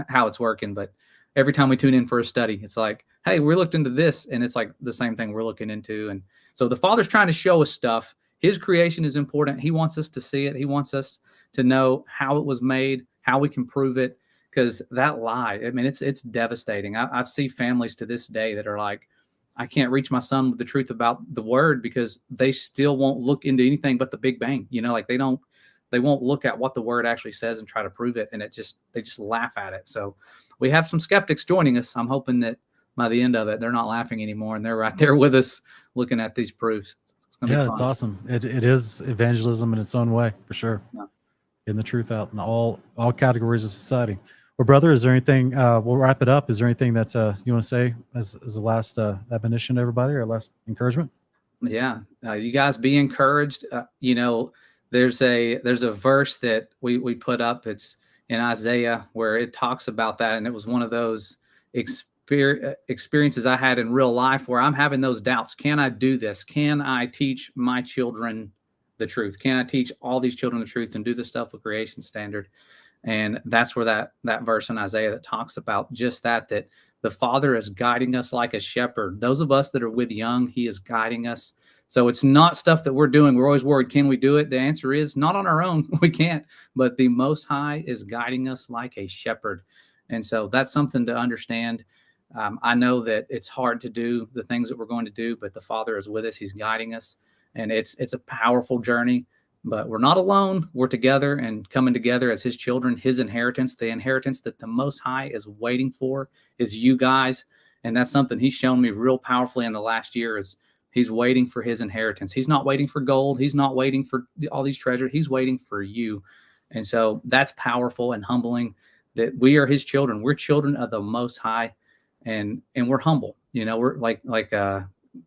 how it's working. But every time we tune in for a study, it's like, hey, we looked into this, and it's like the same thing we're looking into. And so the Father's trying to show us stuff. His creation is important. He wants us to see it. He wants us to know how it was made, how we can prove it, because that lie, I mean, it's devastating. I see families to this day that are like, I can't reach my son with the truth about the word because they still won't look into anything but the Big Bang. You know, like they won't look at what the word actually says and try to prove it. And they just laugh at it. So we have some skeptics joining us. I'm hoping that by the end of it, they're not laughing anymore and they're right there with us looking at these proofs. It's gonna be fun.
It's awesome. It is evangelism in its own way, for sure.
Yeah.
Getting the truth out in all categories of society. Well, brother, is there anything, we'll wrap it up. Is there anything that you want to say as a last admonition to everybody, or last encouragement?
Yeah. You guys be encouraged. You know, there's a verse that we put up. It's in Isaiah where it talks about that. And it was one of those experiences I had in real life where I'm having those doubts. Can I do this? Can I teach my children the truth? Can I teach all these children the truth and do the stuff with Creation Standard? And that's where that verse in Isaiah that talks about just that the Father is guiding us like a shepherd. Those of us that are with young, he is guiding us. So it's not stuff that we're doing. We're always worried, can we do it? The answer is not on our own. We can't. But the Most High is guiding us like a shepherd. And so that's something to understand. I know that it's hard to do the things that we're going to do, but the Father is with us. He's guiding us. And it's a powerful journey. But we're not alone. We're together and coming together as his children, his inheritance, the inheritance that the Most High is waiting for is you guys. And that's something he's shown me real powerfully in the last year is he's waiting for his inheritance. He's not waiting for gold. He's not waiting for all these treasures. He's waiting for you. And so that's powerful and humbling that we are his children. We're children of the Most High, and we're humble. You know, we're like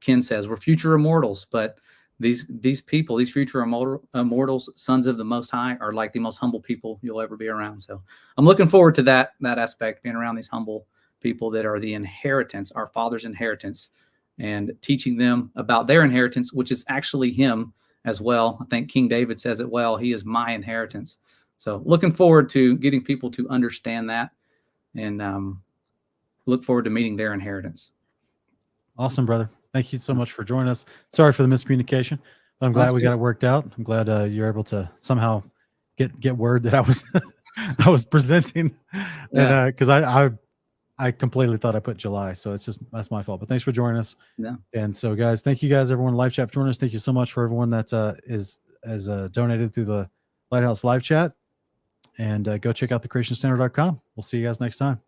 Ken says, we're future immortals, but these people, these future immortals, sons of the Most High, are like the most humble people you'll ever be around. So I'm looking forward to that aspect, being around these humble people that are the inheritance, our Father's inheritance, and teaching them about their inheritance, which is actually him as well. I think King David says it well. He is my inheritance. So looking forward to getting people to understand that, and look forward to meeting their inheritance.
Awesome, brother. Thank you so much for joining us. Sorry for the miscommunication, but I'm glad we got it worked out. I'm glad you're able to somehow get word that I was I was presenting, and because I completely thought I put July, so that's my fault. But thanks for joining us.
Yeah.
And so, guys, thank you guys, everyone, live chat for joining us. Thank you so much for everyone that is donated through the Lighthouse live chat. And go check out thecreationstandard.com. We'll see you guys next time.